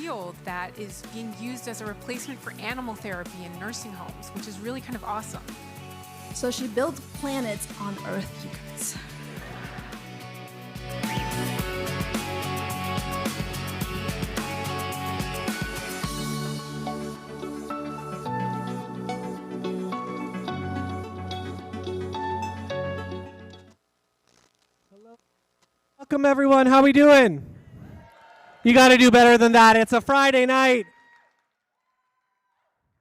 field that is being used as a replacement for animal therapy in nursing homes, which is really kind of awesome. So she builds planets on Earth, you guys. Welcome, everyone. How we doing? You got to do better than that. It's a Friday night.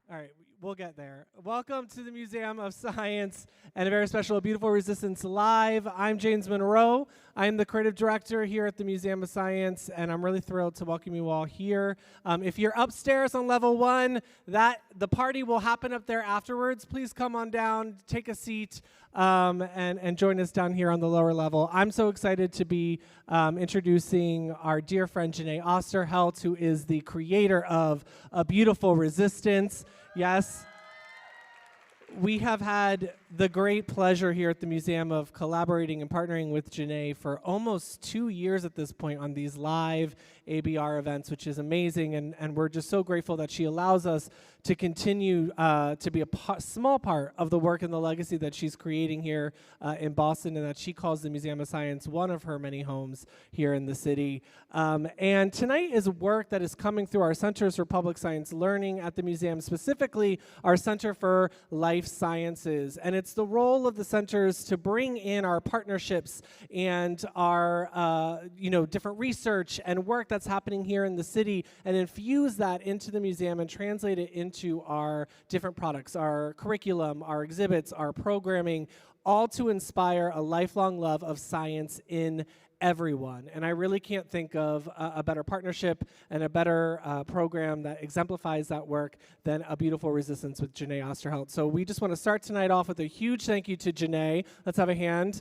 All right, we'll get there. Welcome to the Museum of Science and a very special Beautiful Resistance Live. I'm James Monroe. I'm the creative director here at the Museum of Science, and I'm really thrilled to welcome you all here. If you're upstairs on level 1, the party will happen up there afterwards. Please come on down, take a seat, and join us down here on the lower level. I'm so excited to be introducing our dear friend Jeneé Osterheldt, who is the creator of A Beautiful Resistance. Yes, we have had the great pleasure here at the museum of collaborating and partnering with Jeneé for almost 2 years at this point on these live ABR events, which is amazing, and we're just so grateful that she allows us to continue to be a small part of the work and the legacy that she's creating here in Boston, and that she calls the Museum of Science one of her many homes here in the city. And tonight is work that is coming through our Centers for Public Science Learning at the museum, specifically our Center for Life Sciences. And it's the role of the centers to bring in our partnerships and our different research and work that's happening here in the city and infuse that into the museum and translate it into our different products, our curriculum, our exhibits, our programming, all to inspire a lifelong love of science in everyone. And I really can't think of a better partnership and a better program that exemplifies that work than A Beautiful Resistance with Jeneé Osterheldt. So we just want to start tonight off with a huge thank you to Jeneé. Let's have a hand.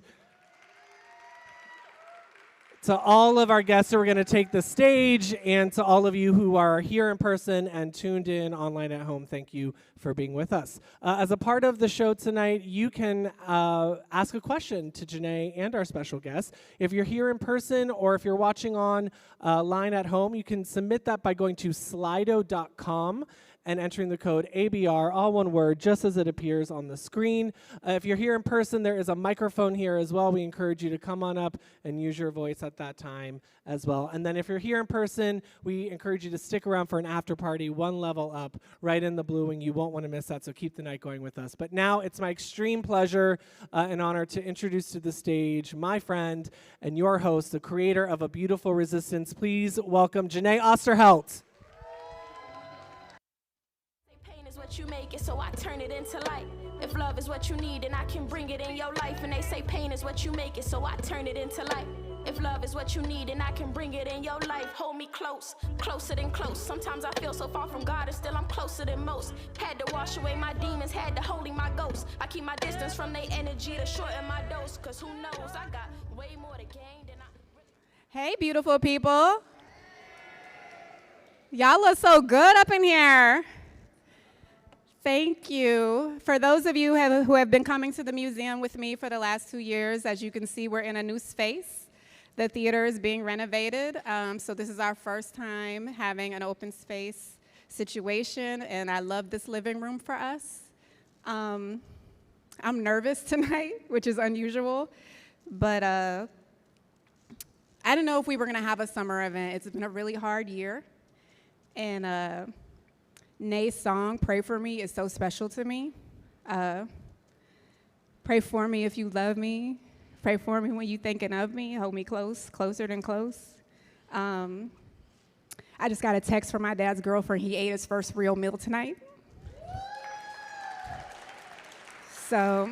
To all of our guests who are going to take the stage, and to all of you who are here in person and tuned in online at home, thank you for being with us. As a part of the show tonight, you can ask a question to Jeneé and our special guests. If you're here in person or if you're watching online at home, you can submit that by going to slido.com and entering the code ABR, all one word, just as it appears on the screen. If you're here in person, there is a microphone here as well. We encourage you to come on up and use your voice at that time as well. And then if you're here in person, we encourage you to stick around for an after party, one level up, right in the blue wing. You won't want to miss that, so keep the night going with us. But now it's my extreme pleasure and honor to introduce to the stage my friend and your host, the creator of A Beautiful Resistance. Please welcome Jeneé Osterheldt. What you make it, so I turn it into light. If love is what you need, then I can bring it in your life. And they say pain is what you make it, so I turn it into light. If love is what you need, then I can bring it in your life. Hold me close, closer than close. Sometimes I feel so far from God, and still I'm closer than most. Had to wash away my demons, had to holding my ghosts. I keep my distance from their energy to shorten my dose. Cause who knows, I got way more to gain than I... Hey, beautiful people. Y'all look so good up in here. Thank you. For those of you who have been coming to the museum with me for the last 2 years, as you can see, we're in a new space. The theater is being renovated, so this is our first time having an open space situation, and I love this living room for us. I'm nervous tonight, which is unusual, but I didn't know if we were gonna have a summer event. It's been a really hard year, and Nay's song, Pray For Me, is so special to me. Pray for me if you love me. Pray for me when you're thinking of me. Hold me close, closer than close. I just got a text from my dad's girlfriend. He ate his first real meal tonight. So,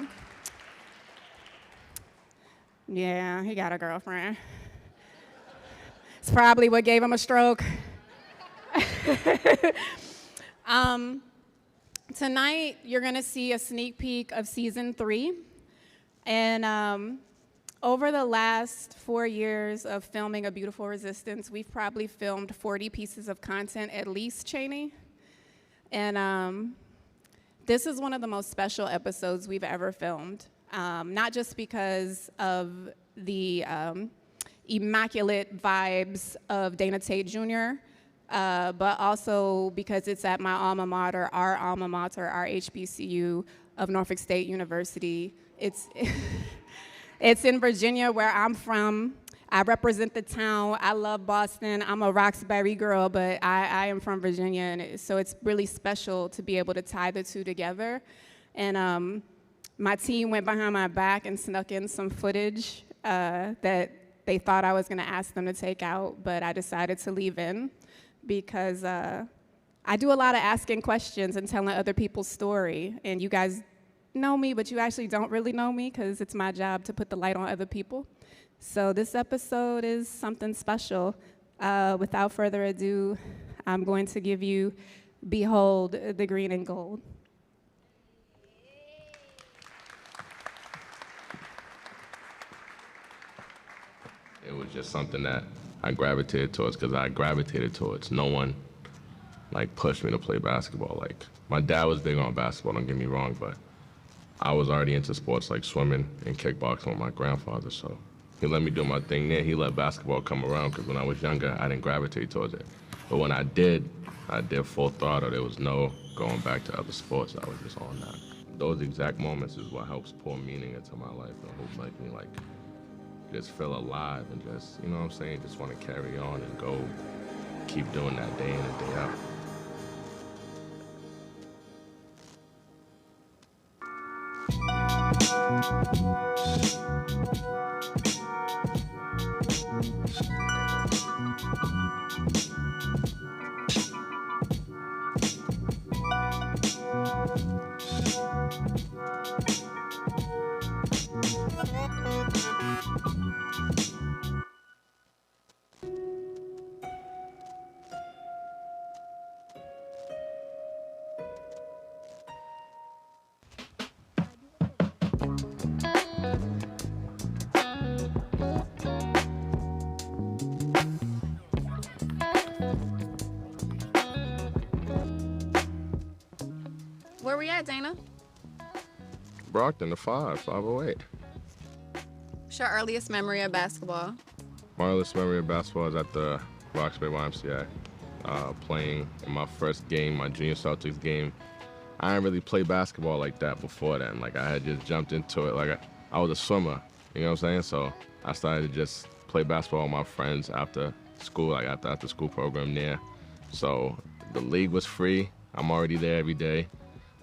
yeah, he got a girlfriend. It's probably what gave him a stroke. Tonight, you're going to see a sneak peek of season 3. And over the last 4 years of filming A Beautiful Resistance, we've probably filmed 40 pieces of content at least, Jeneé. And this is one of the most special episodes we've ever filmed, not just because of the immaculate vibes of Dana Tate Jr., but also because it's at my alma mater, our HBCU of Norfolk State University. It's in Virginia, where I'm from. I represent the town. I love Boston. I'm a Roxbury girl, but I am from Virginia, and so it's really special to be able to tie the two together. And my team went behind my back and snuck in some footage that they thought I was going to ask them to take out, but I decided to leave in because I do a lot of asking questions and telling other people's story. And you guys know me, but you actually don't really know me because it's my job to put the light on other people. So this episode is something special. Without further ado, I'm going to give you Behold the Green and Gold. It was just something that I gravitated towards because I gravitated towards. No one like pushed me to play basketball. Like my dad was big on basketball, don't get me wrong, but I was already into sports like swimming and kickboxing with my grandfather, so he let me do my thing there. He let basketball come around because when I was younger, I didn't gravitate towards it. But when I did full throttle. There was no going back to other sports. I was just on that. Those exact moments is what helps pour meaning into my life and who make me like just feel alive and just, you know what I'm saying, just want to carry on and go keep doing that day in and day out. Where we at, Dana? Brockton, the 508. What's your earliest memory of basketball? My earliest memory of basketball is at the Roxbury YMCA, playing in my first game, my junior Celtics game. I didn't really play basketball like that before then. Like, I had just jumped into it. Like, I was a swimmer, you know what I'm saying? So I started to just play basketball with my friends after school, like after school program there. So the league was free. I'm already there every day.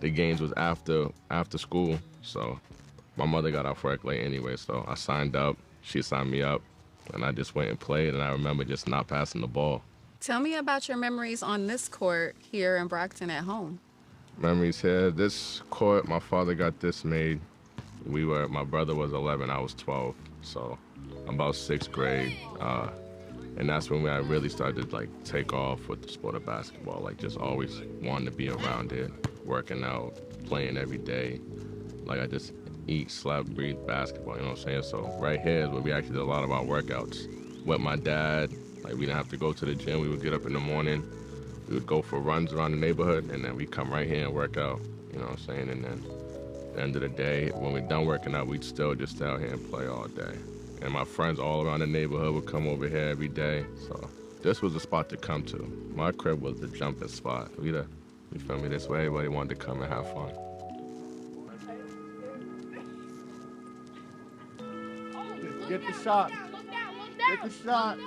The games was after school, so my mother got off work late anyway, so I signed up, she signed me up, and I just went and played, and I remember just not passing the ball. Tell me about your memories on this court here in Brockton at home. Memories here, this court, my father got this made. My brother was 11, I was 12, so about 6th grade. And that's when I really started to like take off with the sport of basketball, like just always wanting to be around it, working out, playing every day. Like I just eat, slept, breathe basketball, you know what I'm saying? So right here is where we actually did a lot of our workouts. With my dad, like we didn't have to go to the gym. We would get up in the morning, we would go for runs around the neighborhood, and then we'd come right here and work out, you know what I'm saying? And then at the end of the day, when we're done working out, we'd still just stay out here and play all day. And my friends all around the neighborhood would come over here every day. So this was the spot to come to. My crib was the jumping spot. You feel me? This way, everybody wanted to come and have fun. Get the shot. Get the shot.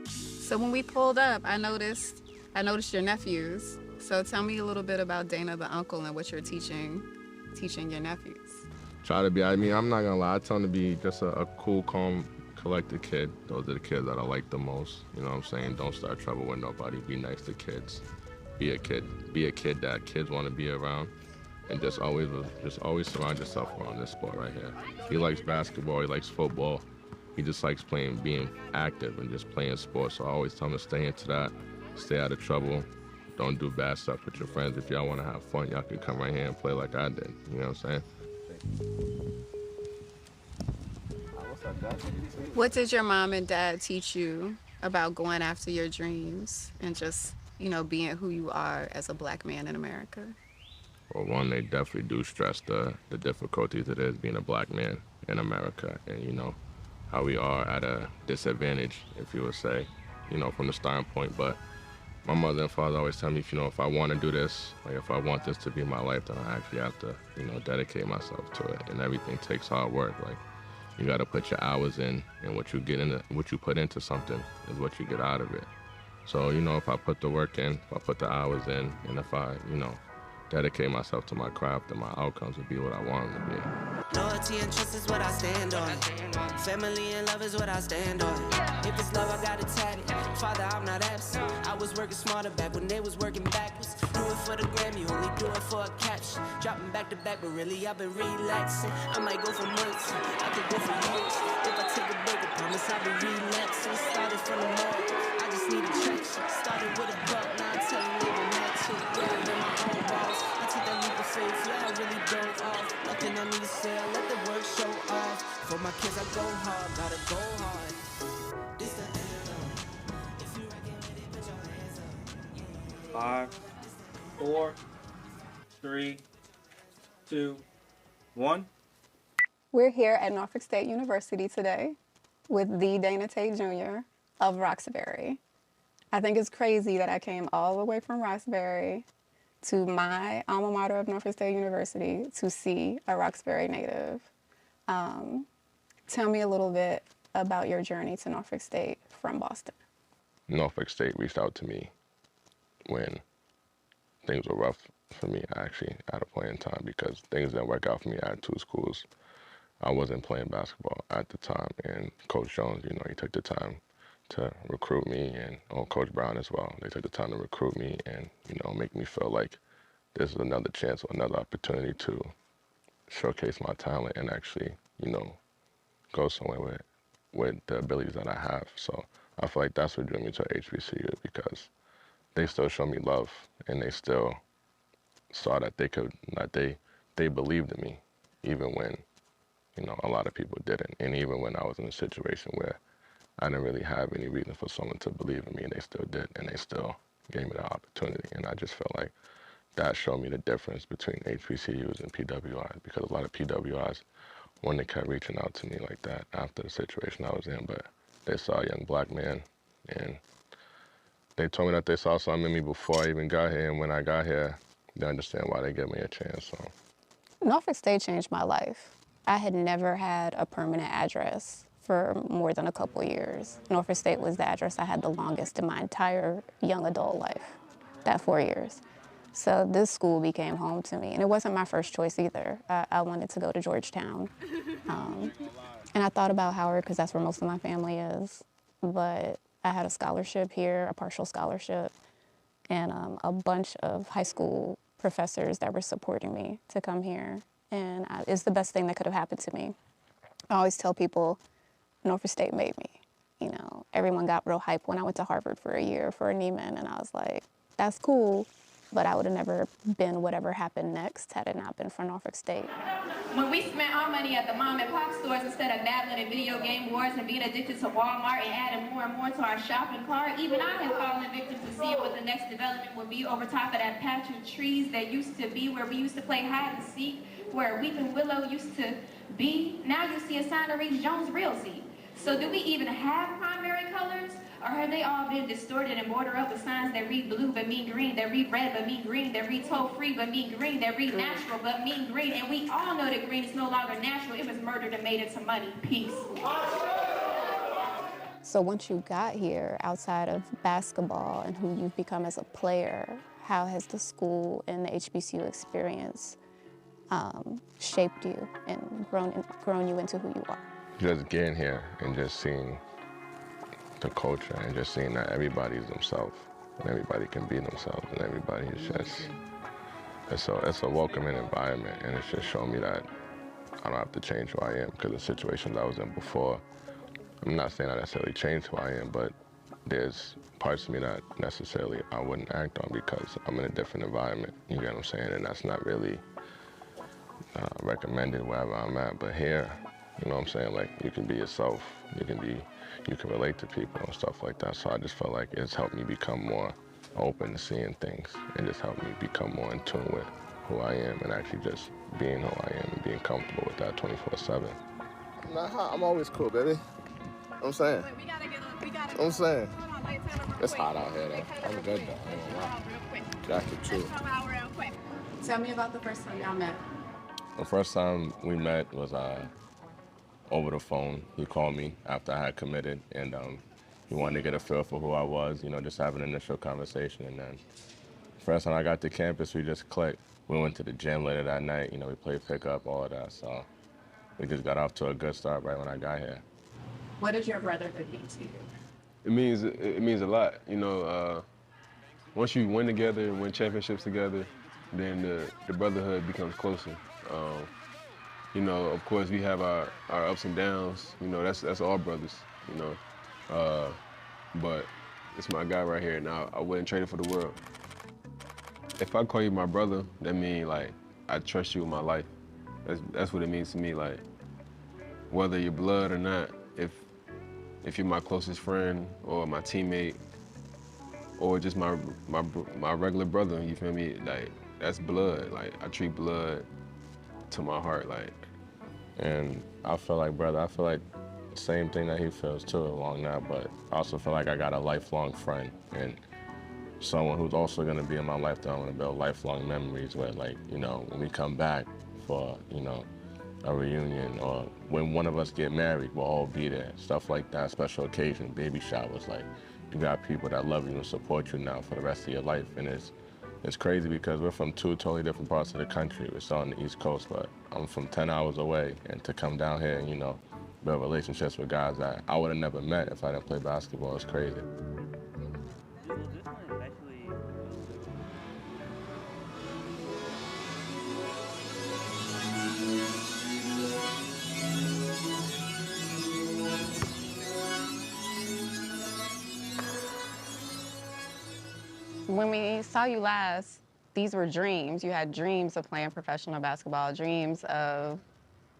So when we pulled up, I noticed your nephews. So tell me a little bit about Dana the uncle and what you're teaching your nephews. Try to be, I'm not gonna lie, I tell them to be just a cool, calm, collected kid. Those are the kids that I like the most. You know what I'm saying? Don't start trouble with nobody. Be nice to kids. Be a kid that kids want to be around. And just always surround yourself around this sport right here. He likes basketball, he likes football. He just likes being active and just playing sports. So I always tell him to stay into that, stay out of trouble. Don't do bad stuff with your friends. If y'all want to have fun, y'all can come right here and play like I did. You know what I'm saying? What did your mom and dad teach you about going after your dreams and just, being who you are as a black man in America? Well, one, they definitely do stress the difficulties it is being a black man in America and, how we are at a disadvantage, if you would say, you know, from the starting point. But my mother and father always tell me, you know, if I want to do this, like if I want this to be my life, then I actually have to, you know, dedicate myself to it. And everything takes hard work. Like, you got to put your hours in, and what you put into something is what you get out of it. So, you know, if I put the work in, if I put the hours in, and if I, you know, dedicate myself to my craft, then my outcomes will be what I want them to be. Loyalty and trust is what I stand on. Family and love is what I stand on. If it's love, I gotta tag it. Father, I'm not absent. I was working smarter back when they was working backwards. Do it for the gram, you only do it for a caption. Dropping back to back, but really I've been relaxing. I might go for months, I could go for years. If I take a break, I promise I'll be relaxing. Started from the morning, I just need a traction. Started with a buck, now I'm telling you the next two. Yeah, I've been my own boss. I took that leap of faith, yeah, I really dove off. Nothing I need to say, I let the work show off. For my kids, I go hard, gotta go hard. This the anthem. If you reckon with it, put your hands up. 5, 4, 3, 2, 1. We're here at Norfolk State University today with the Dana Tate Jr. of Roxbury. I think it's crazy that I came all the way from Roxbury to my alma mater of Norfolk State University to see a Roxbury native. Tell me a little bit about your journey to Norfolk State from Boston. Norfolk State reached out to me when things were rough for me, actually, at a point in time, because things didn't work out for me at 2 schools. I wasn't playing basketball at the time, and Coach Jones, you know, he took the time to recruit me, and Coach Brown as well. They took the time to recruit me and, you know, make me feel like this is another chance or another opportunity to showcase my talent and actually, you know, go somewhere with the abilities that I have. So I feel like that's what drew me to HBCU, because they still showed me love, and they still saw that they believed in me, even when, you know, a lot of people didn't. And even when I was in a situation where I didn't really have any reason for someone to believe in me, they still did, and they still gave me the opportunity. And I just felt like that showed me the difference between HBCUs and PWIs, because a lot of PWIs, when they kept reaching out to me like that after the situation I was in, but they saw a young black man, and they told me that they saw something in me before I even got here, and when I got here, they understand why they gave me a chance. So Norfolk State changed my life. I had never had a permanent address for more than a couple years. Norfolk State was the address I had the longest in my entire young adult life, that 4 years. So this school became home to me, and it wasn't my first choice either. I wanted to go to Georgetown, and I thought about Howard because that's where most of my family is, but I had a scholarship here, a partial scholarship, and a bunch of high school professors that were supporting me to come here, and it's the best thing that could have happened to me. I always tell people, Norfolk State made me. You know, everyone got real hype when I went to Harvard for a year for a Neiman, and I was like, that's cool, but I would have never been whatever happened next had it not been for Norfolk State. When we spent our money at the mom and pop stores instead of dabbling in video game wars and being addicted to Walmart and adding more and more to our shopping cart, even I have fallen victim to seeing what the next development would be over top of that patch of trees that used to be where we used to play hide and seek, where Weeping Willow used to be. Now you see a sign that reads Jones Realty. So do we even have primary colors? Or have they all been distorted and bordered up with signs that read blue but mean green, that read red but mean green, that read toll-free but mean green, that read natural but mean green? And we all know that green is no longer natural. It was murdered and made into money. Peace. So once you got here, outside of basketball and who you've become as a player, how has the school and the HBCU experience shaped you and grown you into who you are? Just getting here and just seeing the culture and just seeing that everybody's themselves and everybody can be themselves and everybody is just, it's a welcoming environment, and it's just shown me that I don't have to change who I am, because the situations I was in before, I'm not saying I necessarily changed who I am, but there's parts of me that necessarily I wouldn't act on because I'm in a different environment, you get what I'm saying? And that's not really recommended wherever I'm at, but here, you know what I'm saying, like, you can be yourself, you can relate to people and stuff like that. So I just felt like it's helped me become more open to seeing things, and just helped me become more in tune with who I am and actually just being who I am and being comfortable with that 24/7. Nah, I'm always cool, baby. I'm saying. We gotta I'm saying. Hold on, wait, Taylor, real It's quick. hot out here, Wait, though. Taylor, I'm real good, quick. though. I ain't Come gonna lie. out real quick. Jacket, too. Come out real quick. Tell me about the first time y'all met. The first time we met was over the phone. He called me after I had committed, and he wanted to get a feel for who I was, just have an initial conversation. And then first time I got to campus, we just clicked. We went to the gym later that night, we played pickup, all of that. So we just got off to a good start right when I got here. What does your brotherhood mean to you? It means a lot. Once you win together, win championships together, then the brotherhood becomes closer. Of course, we have our ups and downs. That's all brothers. But it's my guy right here, and I wouldn't trade it for the world. If I call you my brother, that means like I trust you with my life. That's what it means to me. Like whether you're blood or not, if you're my closest friend or my teammate or just my regular brother, you feel me? Like that's blood. Like I treat blood to my heart, like. And I feel like, brother, the same thing that he feels too along that, but I also feel like I got a lifelong friend and someone who's also gonna be in my life that I'm gonna build lifelong memories with, like, when we come back for, a reunion or when one of us get married, we'll all be there. Stuff like that, special occasion, baby showers, like you got people that love you and support you now for the rest of your life. And it's crazy because we're from two totally different parts of the country. We're still on the East Coast, but I'm from 10 hours away. And to come down here and, build relationships with guys that I would have never met if I didn't play basketball is crazy. When we saw you last, these were dreams. You had dreams of playing professional basketball, dreams of,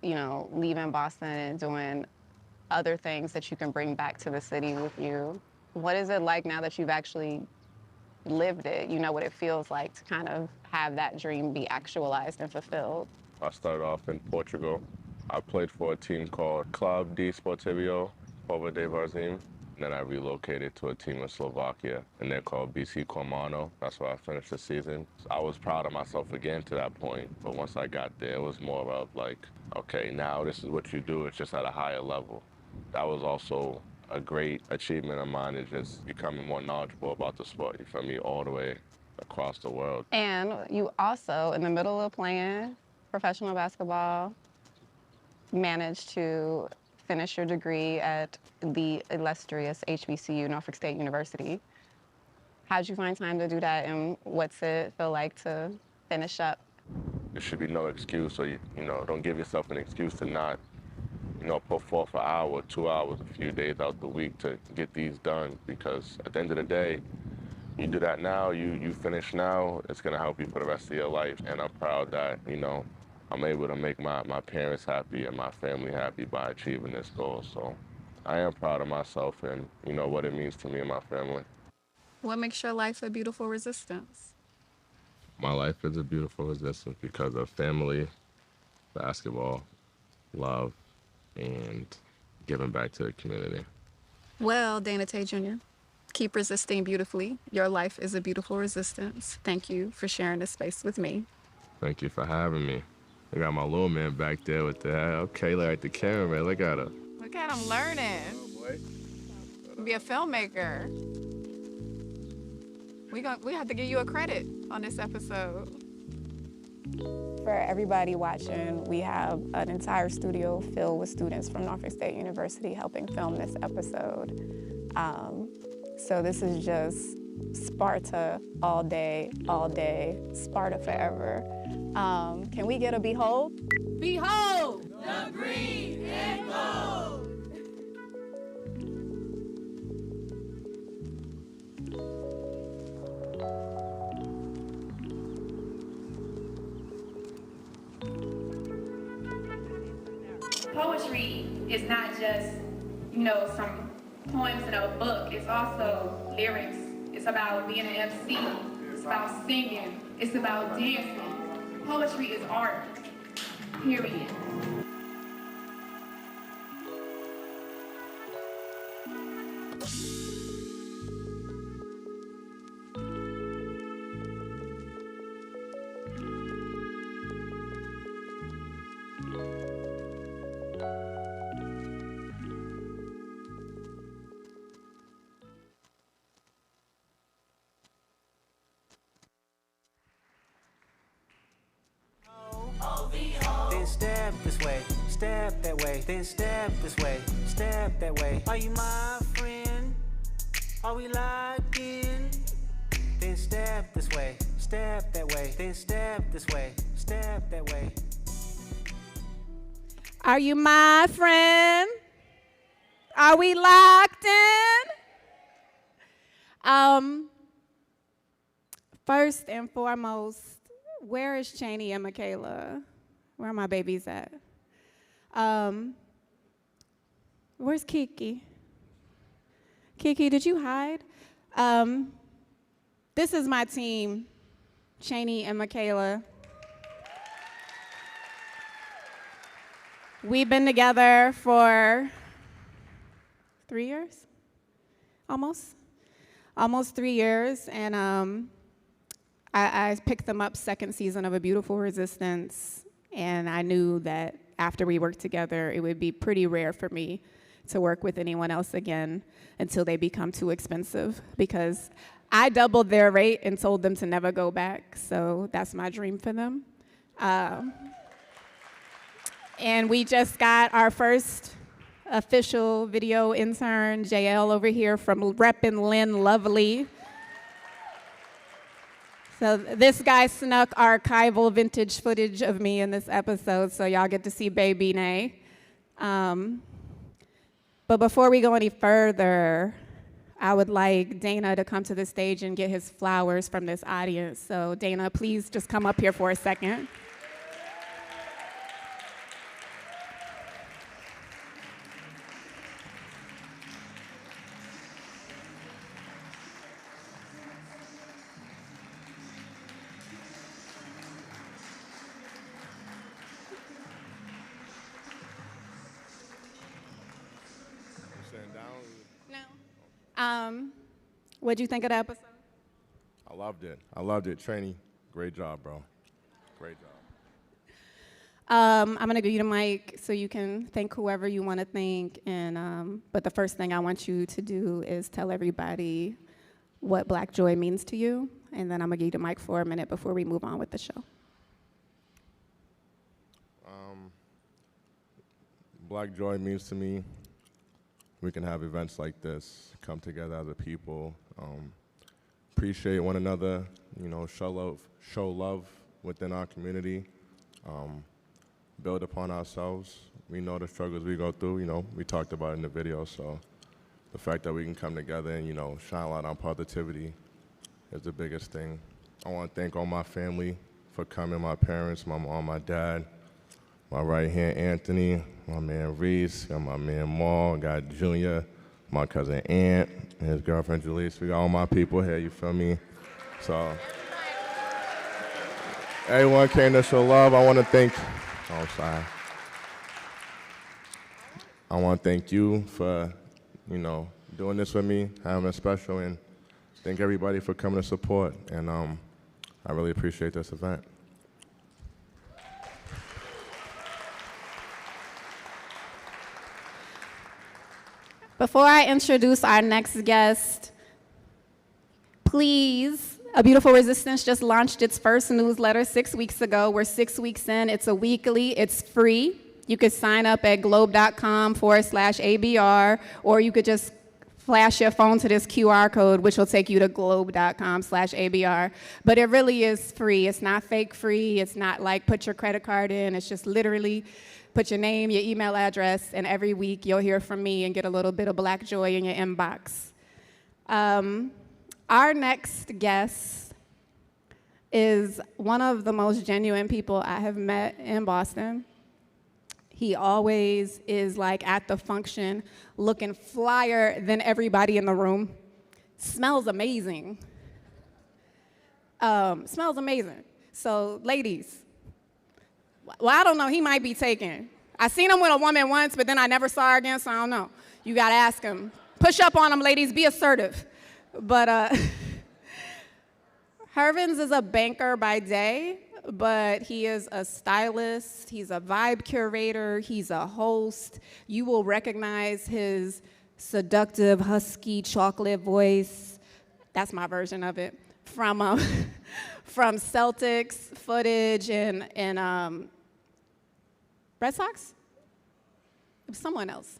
leaving Boston and doing other things that you can bring back to the city with you. What is it like now that you've actually lived it? You know what it feels like to kind of have that dream be actualized and fulfilled? I started off in Portugal. I played for a team called Club de Sportivo Povo de Varzim. Then I relocated to a team in Slovakia, and they're called BC Kormano. That's where I finished the season. I was proud of myself again to that point, but once I got there, it was more of like, okay, now this is what you do, it's just at a higher level. That was also a great achievement of mine, is just becoming more knowledgeable about the sport, you feel me, all the way across the world. And you also, in the middle of playing professional basketball, managed to finish your degree at the illustrious HBCU, Norfolk State University. How'd you find time to do that, and what's it feel like to finish up? There should be no excuse, so don't give yourself an excuse to not, put forth an hour, 2 hours, a few days out the week to get these done, because at the end of the day, you do that now, you finish now, it's gonna help you for the rest of your life. And I'm proud that, I'm able to make my parents happy and my family happy by achieving this goal. So I am proud of myself and, what it means to me and my family. What makes your life a beautiful resistance? My life is a beautiful resistance because of family, basketball, love, and giving back to the community. Well, Dana Tay Jr., keep resisting beautifully. Your life is a beautiful resistance. Thank you for sharing this space with me. Thank you for having me. I got my little man back there with the, okay, like the camera, look at her. Look at him learning. Oh, boy. Be a filmmaker. We have to give you a credit on this episode. For everybody watching, we have an entire studio filled with students from Norfolk State University helping film this episode. So this is just Sparta all day, Sparta forever. Can we get a behold? Behold the green and gold. Poetry is not just, some poems in a book. It's also lyrics. It's about being an MC. It's about singing. It's about dancing. Poetry is art, period. then step this way, step that way, then step this way, step that way. Are you my friend? Are we locked in? Then step this way, step that way, then step this way, step that way. Are you my friend? Are we locked in? First and foremost, where is Jeneé and Michaela? Where are my babies at? Where's Kiki? Kiki, did you hide? This is my team, Jeneé and Michaela. We've been together for 3 years, almost 3 years, and I picked them up second season of A Beautiful Resistance, and I knew that after we worked together, it would be pretty rare for me to work with anyone else again until they become too expensive, because I doubled their rate and told them to never go back, so that's my dream for them. And we just got our first official video intern, JL over here from Reppin' Lynn Lovely. So this guy snuck archival vintage footage of me in this episode, so y'all get to see baby Nay. But before we go any further, I would like Dana to come to the stage and get his flowers from this audience. So Dana, please just come up here for a second. What'd you think of the episode? I loved it. I loved it. Jeneé, great job, bro. Great job. I'm gonna give you the mic so you can thank whoever you want to thank. And but the first thing I want you to do is tell everybody what Black Joy means to you. And then I'm gonna give you the mic for a minute before we move on with the show. Black Joy means to me, we can have events like this, come together as a people, appreciate one another, you know, show love within our community, build upon ourselves. We know the struggles we go through, you know, we talked about it in the video, so the fact that we can come together and, you know, shine a light on positivity is the biggest thing. I want to thank all my family for coming, my parents, my mom, my dad, my right hand, Anthony, my man Reese, got my man Maul, got Junior, my cousin Ant, and his girlfriend Julisse. We got all my people here, you feel me? So, everyone came to show love. I want to thank, oh, sorry. I want to thank you for, you know, doing this with me, having it special, and thank everybody for coming to support. And I really appreciate this event. Before I introduce our next guest, please, A Beautiful Resistance just launched its first newsletter 6 weeks ago. We're 6 weeks in. It's a weekly. It's free. You could sign up at globe.com/ABR, or you could just flash your phone to this QR code, which will take you to globe.com/ABR. But it really is free. It's not fake free. It's not like put your credit card in. It's just literally put your name, your email address, and every week you'll hear from me and get a little bit of Black Joy in your inbox. Our next guest is one of the most genuine people I have met in Boston. He always is like at the function looking flyer than everybody in the room. Smells amazing. Smells amazing. So ladies, well, I don't know, he might be taken. I seen him with a woman once, but then I never saw her again, so I don't know. You gotta ask him. Push up on him, ladies, be assertive. But Hervins is a banker by day, but he is a stylist, he's a vibe curator, he's a host. You will recognize his seductive, husky, chocolate voice. That's my version of it. From Celtics footage and Red Sox? It was someone else.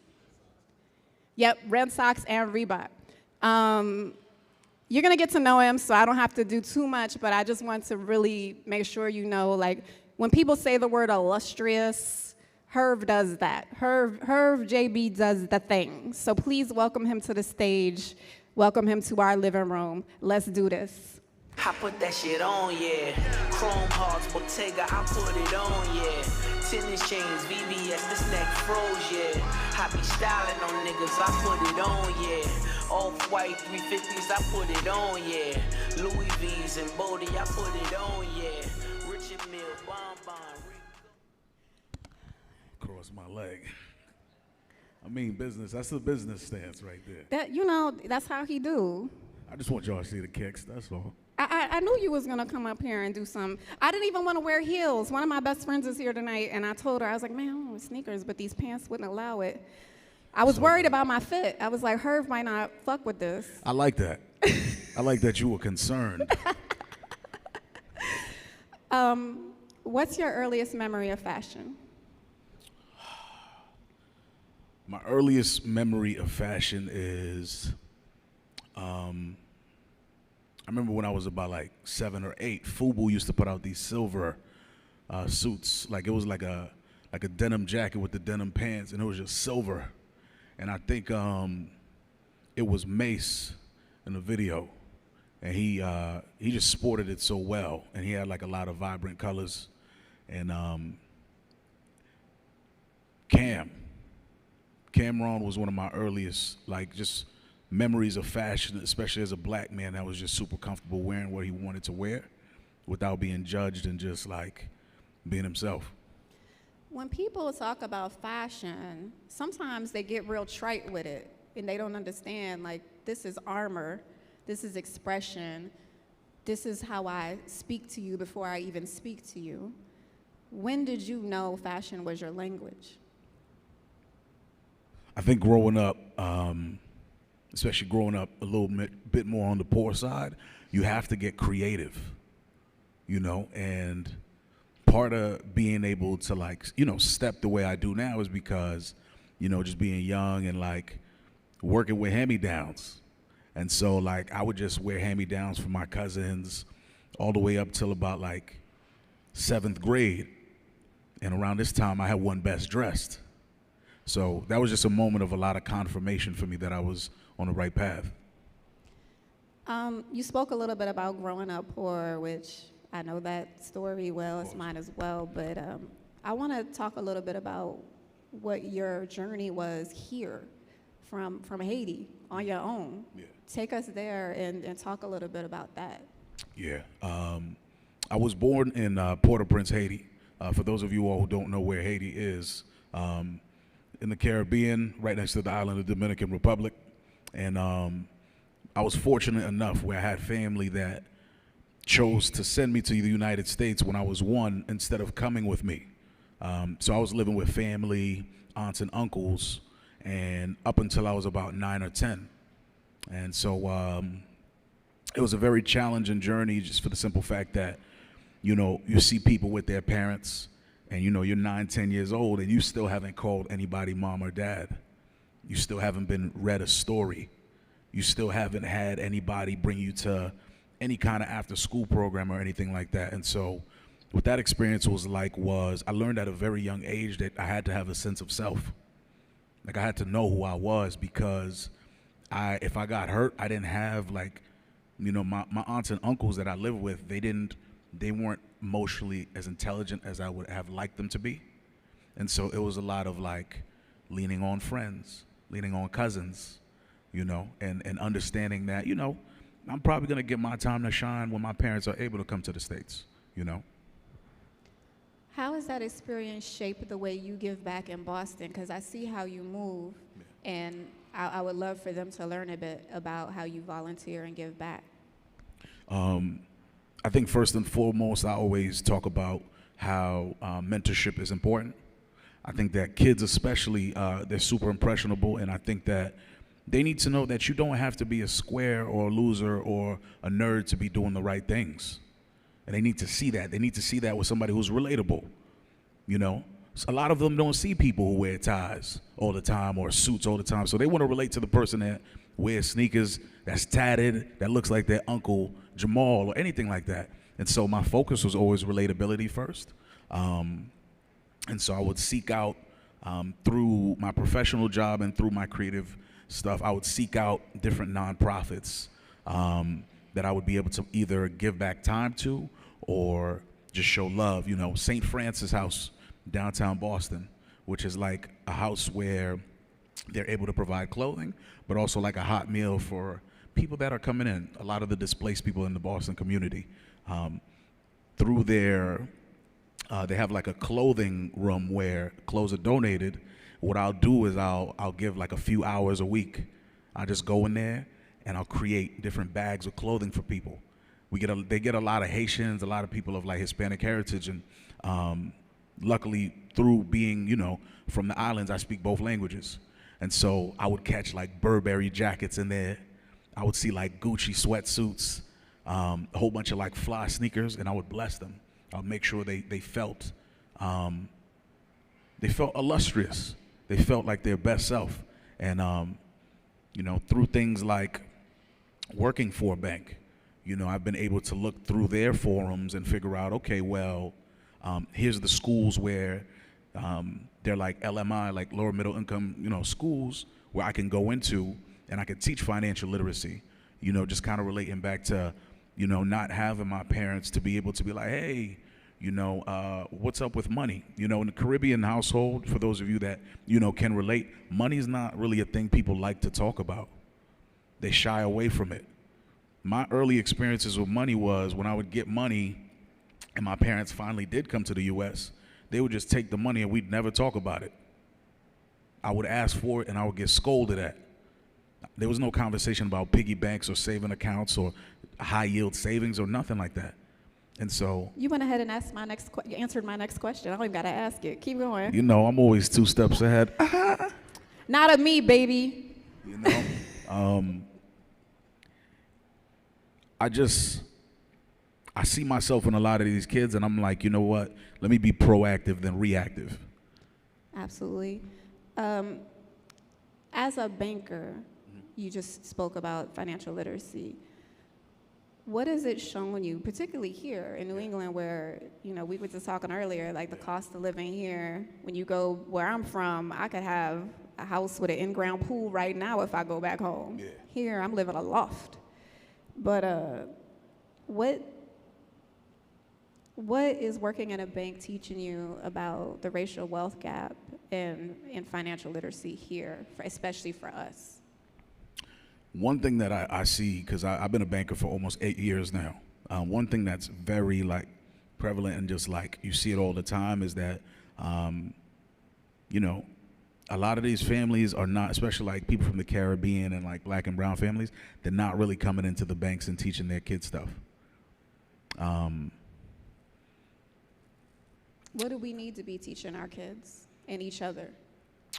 Yep, Red Sox and Reebok. You're gonna get to know him, so I don't have to do too much, but I just want to really make sure you know, like, when people say the word illustrious, Herv does that. Herv JB does the thing. So please welcome him to the stage. Welcome him to our living room. Let's do this. I put that shit on, yeah. Chrome hearts, Bottega, I put it on, yeah. Tennis chains, VVS, this neck froze, yeah. I be styling on niggas, I put it on, yeah. Off-white 350s, I put it on, yeah. Louis V's and Bodie, I put it on, yeah. Richard Mille, Bonbon, Cross my leg. I mean business, that's the business stance right there. That, you know, that's how he do. I just want y'all to see the kicks, that's all. I knew you was gonna come up here and do some. I didn't even want to wear heels. One of my best friends is here tonight, and I told her, I was like, man, I want sneakers, but these pants wouldn't allow it. I was worried about my fit. I was like, Herv might not fuck with this. I like that. I like that you were concerned. What's your earliest memory of fashion? My earliest memory of fashion is, I remember when I was about like 7 or 8, FUBU used to put out these silver suits. Like it was like a denim jacket with the denim pants, and it was just silver. And I think it was Mace in the video, and he just sported it so well, and he had like a lot of vibrant colors. And Cameron was one of my earliest, like, just memories of fashion, especially as a black man that was just super comfortable wearing what he wanted to wear without being judged and just like being himself. When people talk about fashion, sometimes they get real trite with it and they don't understand, like, this is armor, this is expression, this is how I speak to you before I even speak to you. When did you know fashion was your language? I think growing up, especially growing up a little bit more on the poor side, you have to get creative, you know, and part of being able to, like, you know, step the way I do now is because, you know, just being young and like working with hand-me-downs. And so like I would just wear hand-me-downs for my cousins all the way up till about like 7th grade. And around this time I had won Best Dressed. So that was just a moment of a lot of confirmation for me that I was on the right path. You spoke a little bit about growing up poor, which I know that story well, it's mine as well, but I want to talk a little bit about what your journey was here from Haiti on your own. Yeah. Take us there and talk a little bit about that. Yeah, I was born in Port-au-Prince, Haiti. For those of you all who don't know where Haiti is, in the Caribbean, right next to the island of the Dominican Republic. And I was fortunate enough where I had family that chose to send me to the United States when I was 1 instead of coming with me. So I was living with family, aunts and uncles, and up until I was about 9 or 10. And so it was a very challenging journey just for the simple fact that, you know, you see people with their parents and, you know, you're 9, 10 years old and you still haven't called anybody mom or dad. You still haven't been read a story. You still haven't had anybody bring you to any kind of after school program or anything like that. And so what that experience was like was I learned at a very young age that I had to have a sense of self. Like I had to know who I was because if I got hurt, I didn't have, like, you know, my aunts and uncles that I lived with, they weren't emotionally as intelligent as I would have liked them to be. And so it was a lot of like leaning on friends, leaning on cousins, you know, and understanding that, you know, I'm probably gonna get my time to shine when my parents are able to come to the States, you know. How has that experience shaped the way you give back in Boston? Because I see how you move, and I would love for them to learn a bit about how you volunteer and give back. I think first and foremost, I always talk about how mentorship is important. I think that kids especially, they're super impressionable, and I think that they need to know that you don't have to be a square or a loser or a nerd to be doing the right things. And they need to see that. They need to see that with somebody who's relatable, you know? a lot of them don't see people who wear ties all the time or suits all the time. So they want to relate to the person that wears sneakers, that's tatted, that looks like their Uncle Jamal or anything like that. And so my focus was always relatability first. And so I would seek out, through my professional job and through my creative stuff, I would seek out different nonprofits that I would be able to either give back time to or just show love. You know, St. Francis House, downtown Boston, which is like a house where they're able to provide clothing, but also like a hot meal for people that are coming in, a lot of the displaced people in the Boston community. Through their, they have like a clothing room where clothes are donated. What I'll do is I'll give like a few hours a week. I'll just go in there and I'll create different bags of clothing for people. They get a lot of Haitians, a lot of people of like Hispanic heritage, and luckily through being, you know, from the islands, I speak both languages. And so I would catch like Burberry jackets in there. I would see like Gucci sweatsuits, a whole bunch of like fly sneakers, and I would bless them. I'll make sure they felt illustrious. They felt like their best self. And, you know, through things like working for a bank, you know, I've been able to look through their forums and figure out, okay, well, here's the schools where they're like LMI, like lower middle income, you know, schools where I can go into and I can teach financial literacy, you know, just kind of relating back to, you know, not having my parents to be able to be like, hey, you know, what's up with money? You know, in the Caribbean household, for those of you that, you know, can relate, money's not really a thing people like to talk about. They shy away from it. My early experiences with money was when I would get money and my parents finally did come to the U.S., they would just take the money and we'd never talk about it. I would ask for it and I would get scolded at. There was no conversation about piggy banks or saving accounts or high yield savings or nothing like that. And so you went ahead and asked answered my next question. I don't even got to ask it. Keep going. You know, I'm always 2 steps ahead. Not of me, baby. You know, I see myself in a lot of these kids, and I'm like, you know what? Let me be proactive than reactive. Absolutely. As a banker, you just spoke about financial literacy. What has it shown you, particularly here in New England, where, you know, we were just talking earlier, like the cost of living here, when you go where I'm from, I could have a house with an in-ground pool right now if I go back home. Yeah. Here, I'm living a loft. But what is working in a bank teaching you about the racial wealth gap and financial literacy here, especially for us? One thing that I see, because I've been a banker for almost 8 years now, one thing that's very like prevalent and just like you see it all the time is that, you know, a lot of these families are not, especially like people from the Caribbean and like black and brown families, they're not really coming into the banks and teaching their kids stuff. What do we need to be teaching our kids and each other?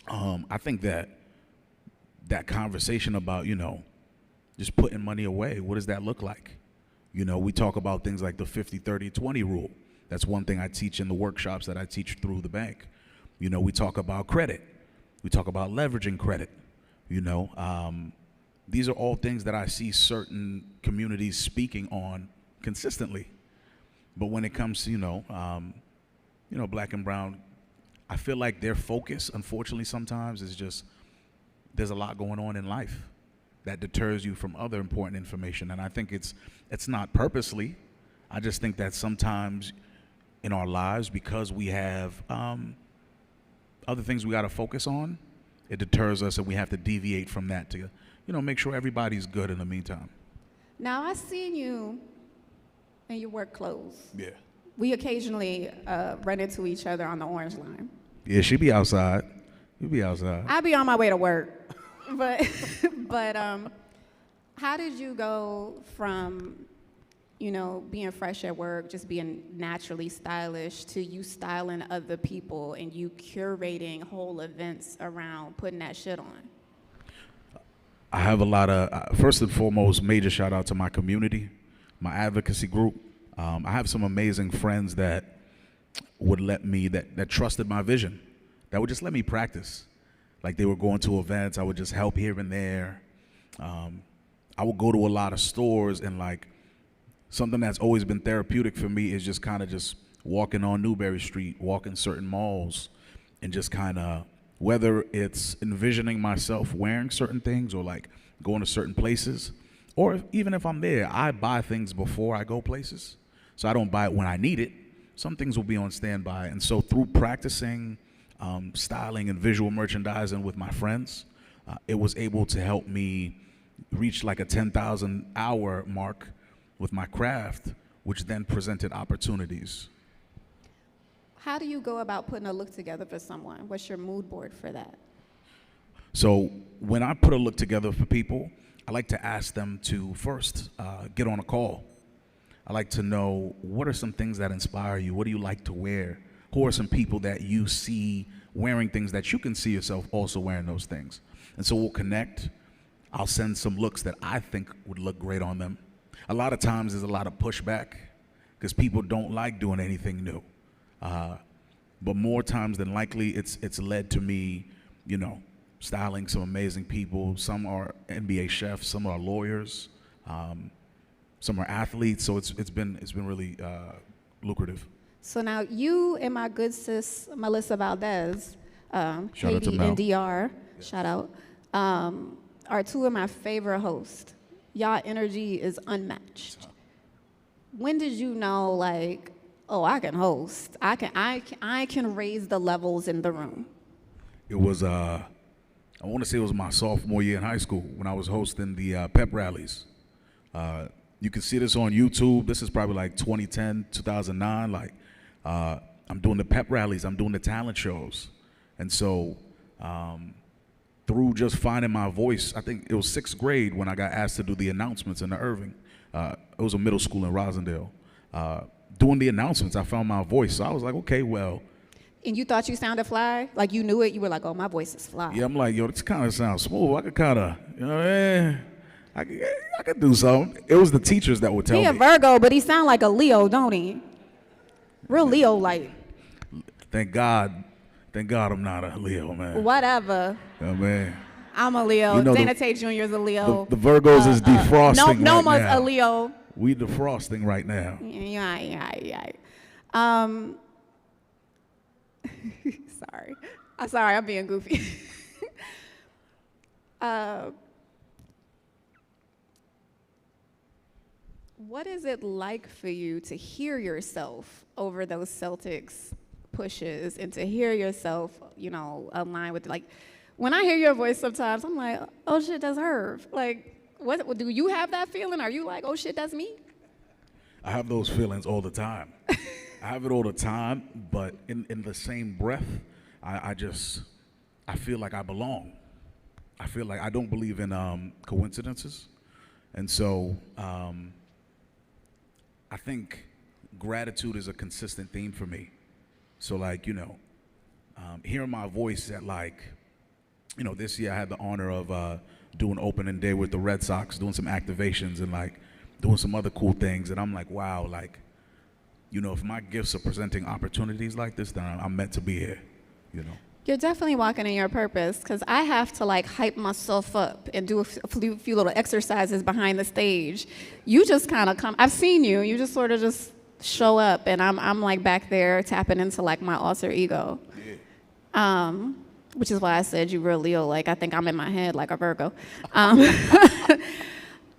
I think that conversation about, you know, just putting money away, what does that look like? You know, we talk about things like the 50-30-20 rule. That's one thing I teach in the workshops that I teach through the bank. You know, we talk about credit. We talk about leveraging credit. You know, these are all things that I see certain communities speaking on consistently. But when it comes to, you know, black and brown, I feel like their focus, unfortunately, sometimes is just, there's a lot going on in life that deters you from other important information. And I think it's not purposely. I just think that sometimes in our lives, because we have other things we got to focus on, it deters us and we have to deviate from that to, you know, make sure everybody's good in the meantime. Now, I seen you in your work clothes. Yeah. We occasionally run into each other on the Orange Line. Yeah, she be outside. You be outside. I be on my way to work. But how did you go from, you know, being fresh at work, just being naturally stylish, to you styling other people and you curating whole events around putting that shit on? I have a lot of, first and foremost, major shout out to my community, my advocacy group. I have some amazing friends that, would let me, that trusted my vision, that would just let me practice. Like they were going to events, I would just help here and there. I would go to a lot of stores, and like something that's always been therapeutic for me is just kind of just walking on Newberry Street, walking certain malls, and just kind of, whether it's envisioning myself wearing certain things or like going to certain places, or even if I'm there, I buy things before I go places. So I don't buy it when I need it. Some things will be on standby. And so through practicing styling and visual merchandising with my friends, it was able to help me reach like a 10,000 hour mark with my craft, which then presented opportunities. How do you go about putting a look together for someone? What's your mood board for that? So when I put a look together for people, I like to ask them to first get on a call. I like to know, what are some things that inspire you? What do you like to wear? Who are some people that you see wearing things that you can see yourself also wearing those things? And so we'll connect. I'll send some looks that I think would look great on them. A lot of times there's a lot of pushback because people don't like doing anything new. But more times than likely, it's led to me, you know, styling some amazing people. Some are NBA chefs, some are lawyers, some are athletes. So it's been really lucrative. So now you and my good sis Melissa Valdez, Shout out to Haiti Mel. and DR, shout out, are two of my favorite hosts. Y'all energy is unmatched. When did you know, like, oh, I can host. I can raise the levels in the room? It was, I want to say it was my sophomore year in high school when I was hosting the pep rallies. You can see this on YouTube. This is probably like 2010, 2009. Like, I'm doing the pep rallies. I'm doing the talent shows. And so through just finding my voice, I think it was 6th grade when I got asked to do the announcements in the Irving. It was a middle school in Rosendale. Doing the announcements, I found my voice. So I was like, okay, well. And you thought you sounded fly? Like you knew it? You were like, oh, my voice is fly. Yeah, I'm like, yo, this kind of sounds smooth. I could kind of, you know, I could do something. It was the teachers that would tell me. He a Virgo, but he sound like a Leo, don't he? Real Leo-like. Thank God I'm not a Leo, man. Whatever. Oh, man. I'm a Leo. You know, Dana Tate Jr. is a Leo. The Virgos is defrosting Noma's right now. a Leo. We defrosting right now. Yeah. Sorry, I'm being goofy. What is it like for you to hear yourself over those Celtics pushes and to hear yourself, you know, align with, like, when I hear your voice sometimes, I'm like, oh shit, that's Herv. Like, what do you have that feeling? Are you like, oh shit, that's me? I have those feelings all the time. I have it all the time, but in the same breath, I feel like I belong. I feel like I don't believe in coincidences. And so I think gratitude is a consistent theme for me. So like, you know, hearing my voice at like, you know, this year I had the honor of doing opening day with the Red Sox, doing some activations and like doing some other cool things. And I'm like, wow, like, you know, if my gifts are presenting opportunities like this, then I'm meant to be here, you know. You're definitely walking in your purpose, because I have to like hype myself up and do a few little exercises behind the stage. You just kind of come, I've seen you, you just sort of just show up, and I'm like back there tapping into like my alter ego. Yeah. Which is why I said you real Leo, like I think I'm in my head like a Virgo. I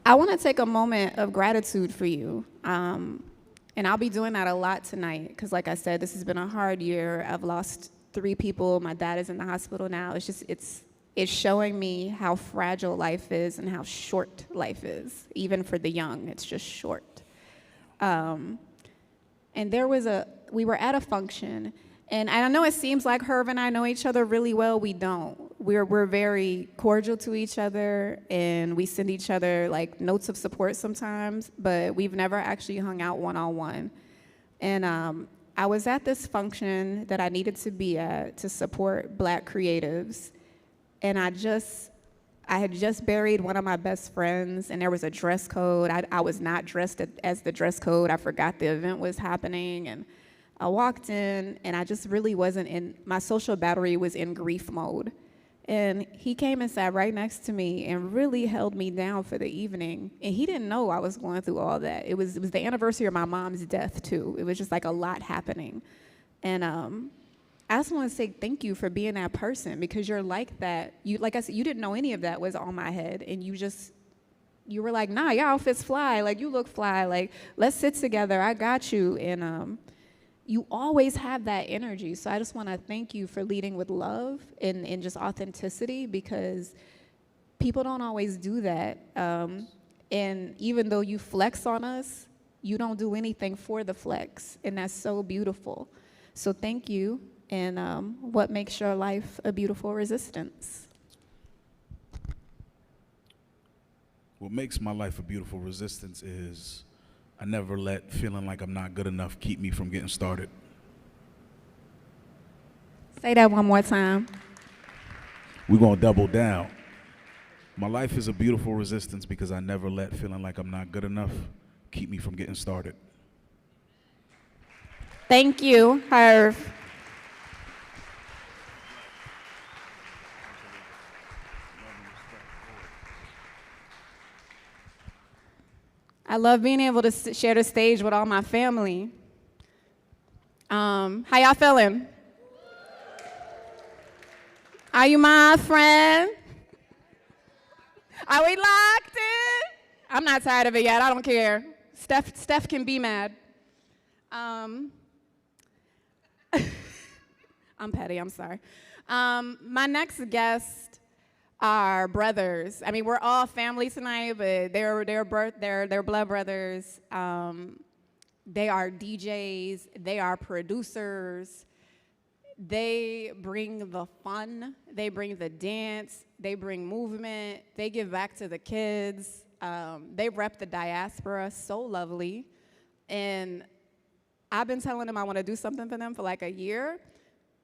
want to take a moment of gratitude for you. And I'll be doing that a lot tonight, because like I said, this has been a hard year. I've lost 3 people. My dad is in the hospital now. It's just, it's showing me how fragile life is and how short life is. Even for the young, it's just short. And we were at a function, and I know it seems like Herv and I know each other really well. We don't. We're very cordial to each other, and we send each other like notes of support sometimes, but we've never actually hung out one-on-one. And I was at this function that I needed to be at to support Black creatives, and I had just buried one of my best friends, and there was a dress code. I was not dressed as the dress code. I forgot the event was happening, and I walked in and I just really wasn't in, my social battery was in grief mode. And he came and sat right next to me and really held me down for the evening. And he didn't know I was going through all that. It was the anniversary of my mom's death too. It was just like a lot happening. And I just want to say thank you for being that person, because you're like that. You, like I said, you didn't know any of that was on my head, and you were like, nah, your outfits fly, like you look fly, like let's sit together, I got you. And you always have that energy. So I just want to thank you for leading with love and just authenticity, because people don't always do that. And even though you flex on us, you don't do anything for the flex, and that's so beautiful. So thank you. And what makes your life a beautiful resistance? What makes my life a beautiful resistance is I never let feeling like I'm not good enough keep me from getting started. Say that one more time. We're gonna double down. My life is a beautiful resistance because I never let feeling like I'm not good enough keep me from getting started. Thank you, Herv. I love being able to share the stage with all my family. How y'all feeling? Are you my friend? Are we locked in? I'm not tired of it yet, I don't care. Steph can be mad. I'm petty, I'm sorry. My next guest are brothers. I mean, we're all family tonight, but they're blood brothers. They are DJs, they are producers. They bring the fun, they bring the dance, they bring movement, they give back to the kids. They rep the diaspora so lovely. And I've been telling them I want to do something for them for like a year.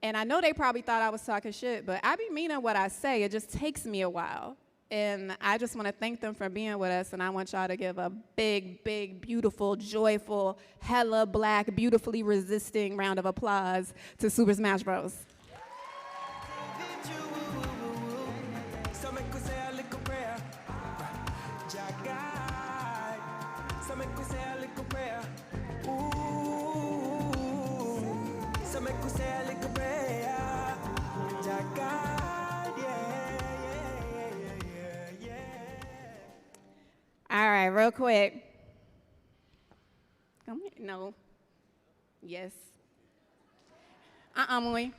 And I know they probably thought I was talking shit, but I be meaning what I say. It just takes me a while. And I just want to thank them for being with us, and I want y'all to give a big, big, beautiful, joyful, hella black, beautifully resisting round of applause to SuperSmashBroz. All right, real quick. No. Yes. Emily.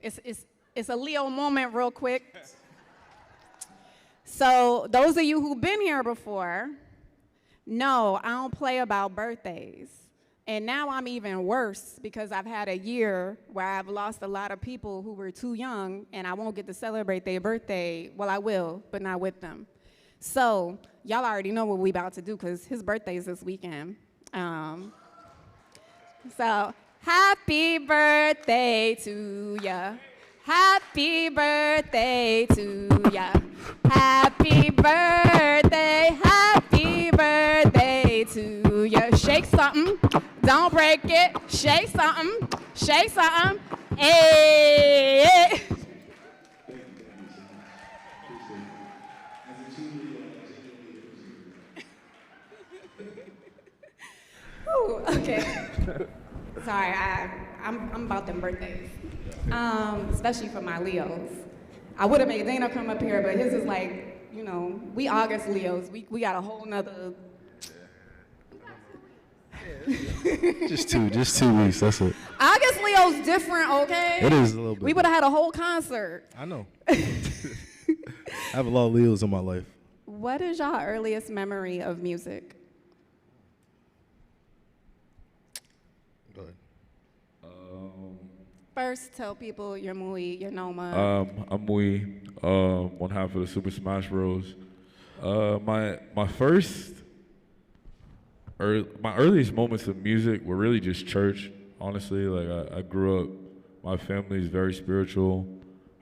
It's a Leo moment real quick. So those of you who've been here before know I don't play about birthdays. And now I'm even worse because I've had a year where I've lost a lot of people who were too young, and I won't get to celebrate their birthday. Well, I will, but not with them. So y'all already know what we about to do because his birthday is this weekend. So happy birthday to ya. Happy birthday to ya. Happy birthday to ya. Shake something, don't break it. Shake something, shake something. Hey. Ooh, okay. Sorry, I'm about them birthdays. Especially for my Leos. I would have made Dana come up here, but his is like, you know, we August Leos. We got a whole nother. Just 2 weeks, that's it. August Leo's different, okay? It is a little bit. We would have had a whole concert. I know. I have a lot of Leos in my life. What is your earliest memory of music? Go ahead. First, tell people you're Mui, you're Noma. I'm Mui, one half of the SuperSmashBroz. My earliest moments of music were really just church, honestly. Like I grew up, my family's very spiritual.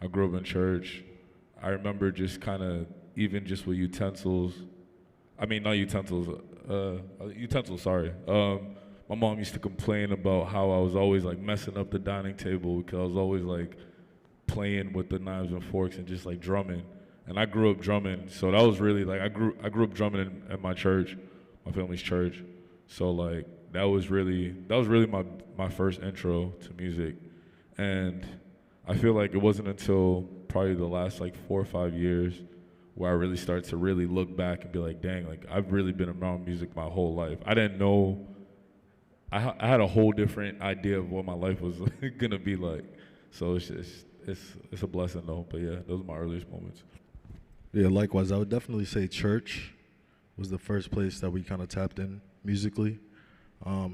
I grew up in church. I remember just kind of, even just with utensils, sorry. my mom used to complain about how I was always like messing up the dining table because I was always like playing with the knives and forks and just like drumming. And I grew up drumming, so that was really like I grew up drumming at my church, my family's church. So like that was really my first intro to music. And I feel like it wasn't until probably the last like 4 or 5 years where I really started to really look back and be like, dang, like I've really been around music my whole life. I didn't know, I had a whole different idea of what my life was gonna be like. So it's a blessing though, but yeah, those are my earliest moments. Yeah, likewise, I would definitely say church was the first place that we kind of tapped in musically.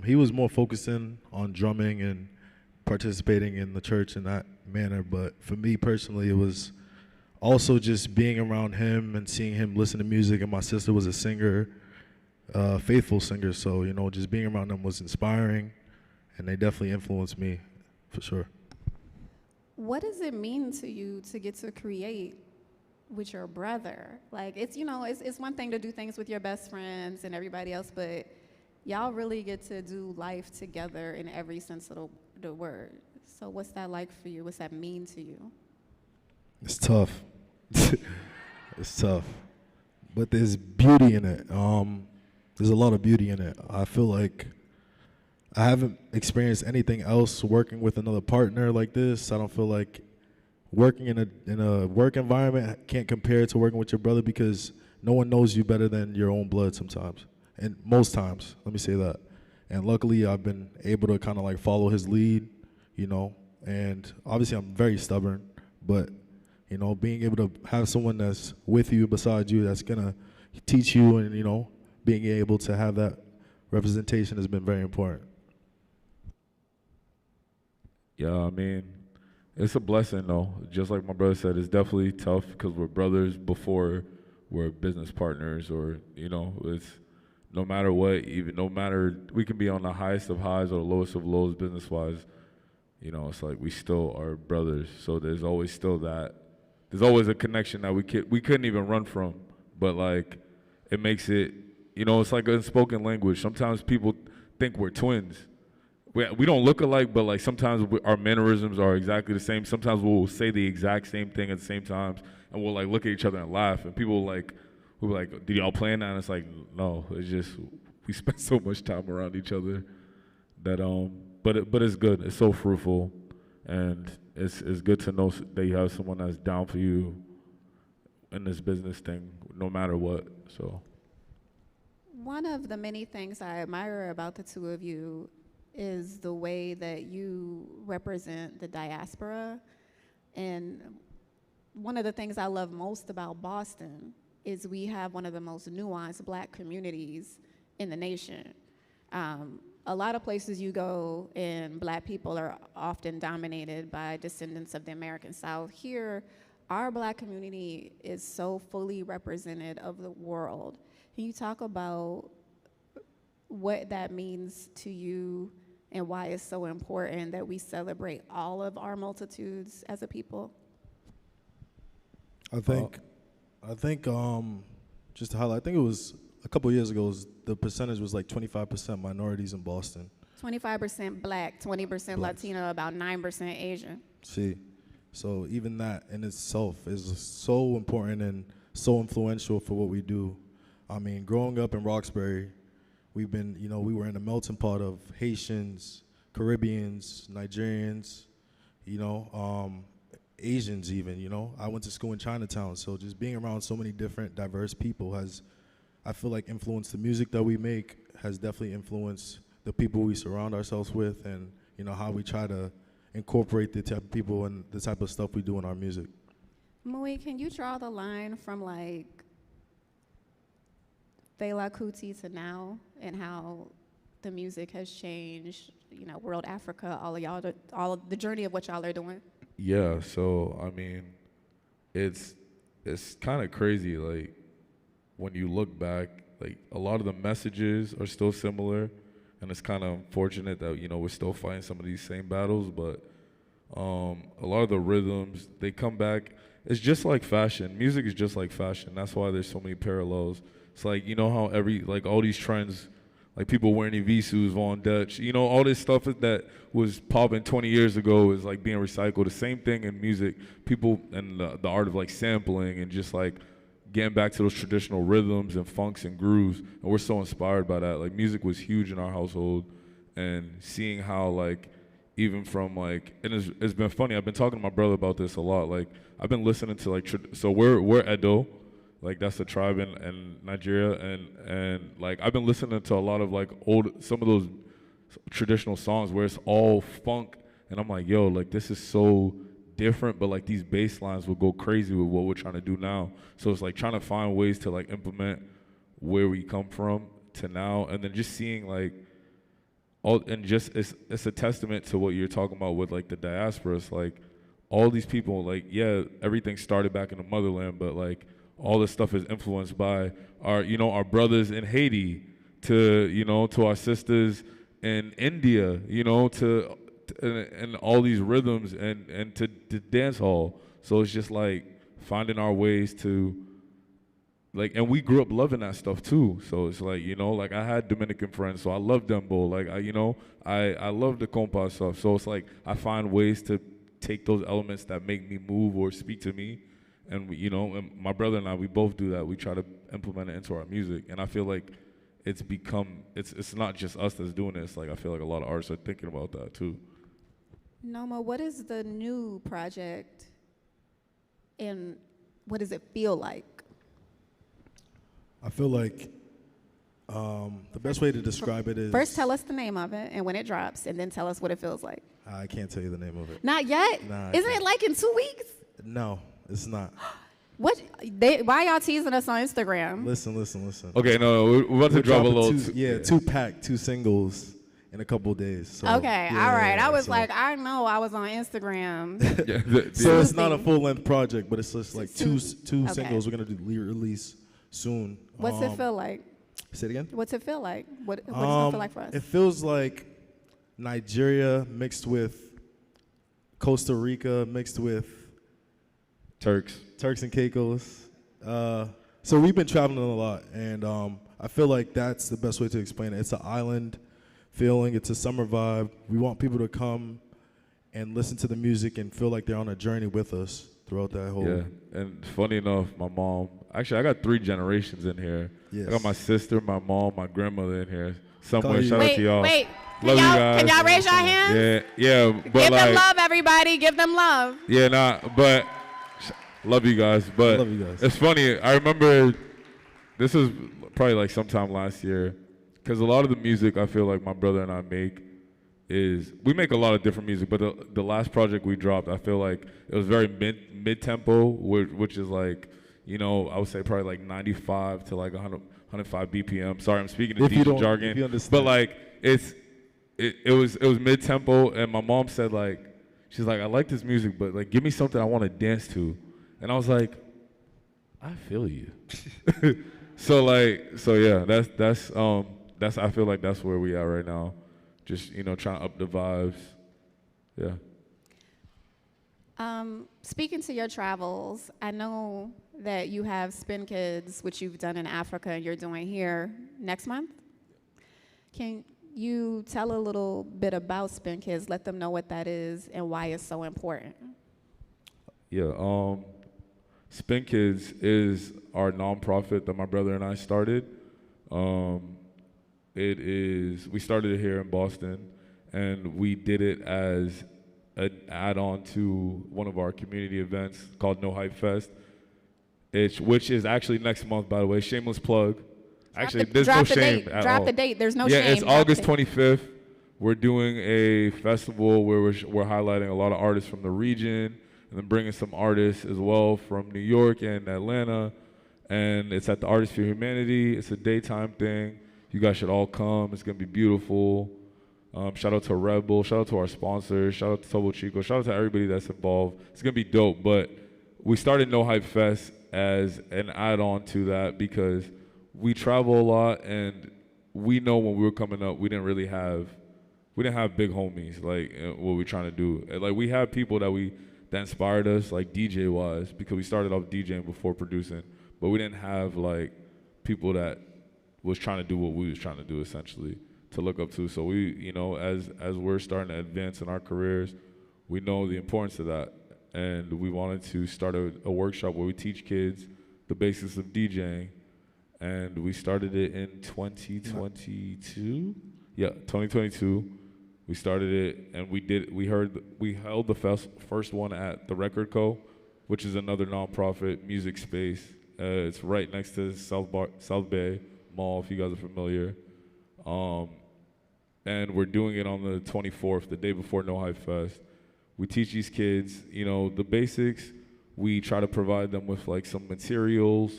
He was more focusing on drumming and participating in the church in that manner, but for me personally, it was also just being around him and seeing him listen to music, and my sister was a singer, faithful singer, so, you know, just being around them was inspiring, and they definitely influenced me, for sure. What does it mean to you to get to create with your brother? Like, it's, you know, it's one thing to do things with your best friends and everybody else, but y'all really get to do life together in every sense of the word. So what's that like for you? What's that mean to you? It's tough. It's tough. But there's beauty in it. There's a lot of beauty in it. I feel like I haven't experienced anything else working with another partner like this. I don't feel like working in a work environment can't compare to working with your brother, because no one knows you better than your own blood sometimes. And most times, let me say that. And luckily, I've been able to kind of like follow his lead, you know. And obviously, I'm very stubborn, but you know, being able to have someone that's with you, beside you, that's gonna teach you, and you know, being able to have that representation has been very important. Yeah, I mean, it's a blessing though. Just like my brother said, it's definitely tough because we're brothers before we're business partners, or you know, it's no matter what, we can be on the highest of highs or the lowest of lows business-wise. You know, it's like we still are brothers. So there's always still that. There's always a connection that we couldn't even run from. But like, it makes it, you know, it's like unspoken language. Sometimes people think we're twins. We don't look alike, but like sometimes our mannerisms are exactly the same. Sometimes we'll say the exact same thing at the same times, and we'll like look at each other and laugh. And people we'll be like, did y'all plan that? And it's like, no, it's just we spend so much time around each other that but it's good. It's so fruitful, and it's good to know that you have someone that's down for you in this business thing, no matter what. So one of the many things I admire about the two of you is the way that you represent the diaspora. And one of the things I love most about Boston is we have one of the most nuanced Black communities in the nation. A lot of places you go and Black people are often dominated by descendants of the American South. Here, our Black community is so fully represented of the world. Can you talk about what that means to you and why it's so important that we celebrate all of our multitudes as a people? I think just to highlight, I think it was a couple of years ago, the percentage was like 25% minorities in Boston. 25% Black, 20% Latino, about 9% Asian. See, so even that in itself is so important and so influential for what we do. I mean, growing up in Roxbury, we were in a melting pot of Haitians, Caribbeans, Nigerians, Asians even, I went to school in Chinatown, so just being around so many different diverse people has, I feel like, influenced the music that we make, has definitely influenced the people we surround ourselves with, and how we try to incorporate the type of people and the type of stuff we do in our music. Mui, can you draw the line from like Fela Kuti to now, and how the music has changed, World Africa, all of the journey of what y'all are doing? Yeah, so I mean, it's kind of crazy, like when you look back, like a lot of the messages are still similar, and it's kind of unfortunate that we're still fighting some of these same battles, but a lot of the rhythms, they come back. It's just like fashion. Music is just like fashion. That's why there's so many parallels. It's like, how all these trends, like people wearing Evisus, Von Dutch, you know, all this stuff that was popping 20 years ago is like being recycled. The same thing in music, people and the art of like sampling and just like getting back to those traditional rhythms and funks and grooves. And we're so inspired by that. Like music was huge in our household, and seeing how like even from like, and it's been funny. I've been talking to my brother about this a lot. Like I've been listening to like, so we're Edo. Like that's a tribe in Nigeria, and like I've been listening to a lot of like some of those traditional songs where it's all funk, and I'm like, yo, like this is so different, but like these bass lines will go crazy with what we're trying to do now. So it's like trying to find ways to like implement where we come from to now, and then just seeing like all, and just it's a testament to what you're talking about with like the diaspora. It's like all these people, like yeah, everything started back in the motherland, but like all this stuff is influenced by our brothers in Haiti, to our sisters in India, and all these rhythms and to dance hall. So it's just like finding our ways to like, and we grew up loving that stuff too. So it's like, like I had Dominican friends, so I love dembo. Like I love the compas stuff. So it's like I find ways to take those elements that make me move or speak to me. And and my brother and I, we both do that. We try to implement it into our music, and I feel like it's not just us that's doing this. Like I feel like a lot of artists are thinking about that too. Noma, what is the new project, and what does it feel like? I feel like the best way to describe it is... First, tell us the name of it and when it drops, and then tell us what it feels like. I can't tell you the name of it. Not yet? Nah, Isn't it like in 2 weeks? No, it's not. Why y'all teasing us on Instagram? Listen. Okay, no, we're about to drop a little... two singles in a couple of days. So, okay, all right. I was like, I know I was on Instagram. So it's not a full-length project, but it's just like two singles we're going to release soon. What's it feel like? Say it again? What's it feel like? What does it feel like for us? It feels like Nigeria mixed with Costa Rica mixed with Turks and Caicos. So we've been traveling a lot, and I feel like that's the best way to explain it. It's an island feeling. It's a summer vibe. We want people to come and listen to the music and feel like they're on a journey with us throughout that whole... Yeah, and funny enough, my mom... Actually, I got 3 generations in here. Yes. I got my sister, my mom, my grandmother in here. Somewhere, shout out to y'all. Wait. Love you guys. Can y'all raise your hands? Yeah. But Give them love, everybody. Give them love. Yeah, but... Love you guys, but love you guys. It's funny. I remember this was probably like sometime last year, because a lot of the music I feel like my brother and I make we make a lot of different music, but the last project we dropped, I feel like it was very mid tempo, which is like, I would say probably like 95 to like 105 BPM. Sorry, I'm speaking in DJ jargon, but like it was mid tempo, and my mom said like, she's like, I like this music, but like give me something I want to dance to. And I was like, I feel you. So yeah, that's I feel like that's where we are right now. Just, trying to up the vibes. Yeah. Speaking to your travels, I know that you have Spin Kids, which you've done in Africa and you're doing here next month. Can you tell a little bit about Spin Kids? Let them know what that is and why it's so important. Yeah, Spin Kids is our nonprofit that my brother and I started. We started it here in Boston, and we did it as an add-on to one of our community events called No Hype Fest, which is actually next month, by the way. Shameless plug. Actually, there's no shame at all. Drop the date. There's no shame. Yeah, it's August 25th. We're doing a festival where we're highlighting a lot of artists from the region, and then bringing some artists as well from New York and Atlanta. And it's at the Artists for Humanity. It's a daytime thing. You guys should all come. It's going to be beautiful. Shout out to Red Bull. Shout out to our sponsors. Shout out to Tobo Chico. Shout out to everybody that's involved. It's going to be dope. But we started No Hype Fest as an add-on to that because we travel a lot, and we know when we were coming up, we didn't have big homies like what we're trying to do. Like we have people that inspired us, like DJ-wise, because we started off DJing before producing, but we didn't have like people that was trying to do what we was trying to do, essentially, to look up to. So we, you know, as we're starting to advance in our careers, we know the importance of that. And we wanted to start a workshop where we teach kids the basics of DJing. And we started it in 2022. Yeah, 2022. We started it, and we held the first one at the Record Co., which is another nonprofit music space. It's right next to South Bay Mall, if you guys are familiar. And we're doing it on the 24th, the day before No Hype Fest. We teach these kids, you know, the basics. We try to provide them with like some materials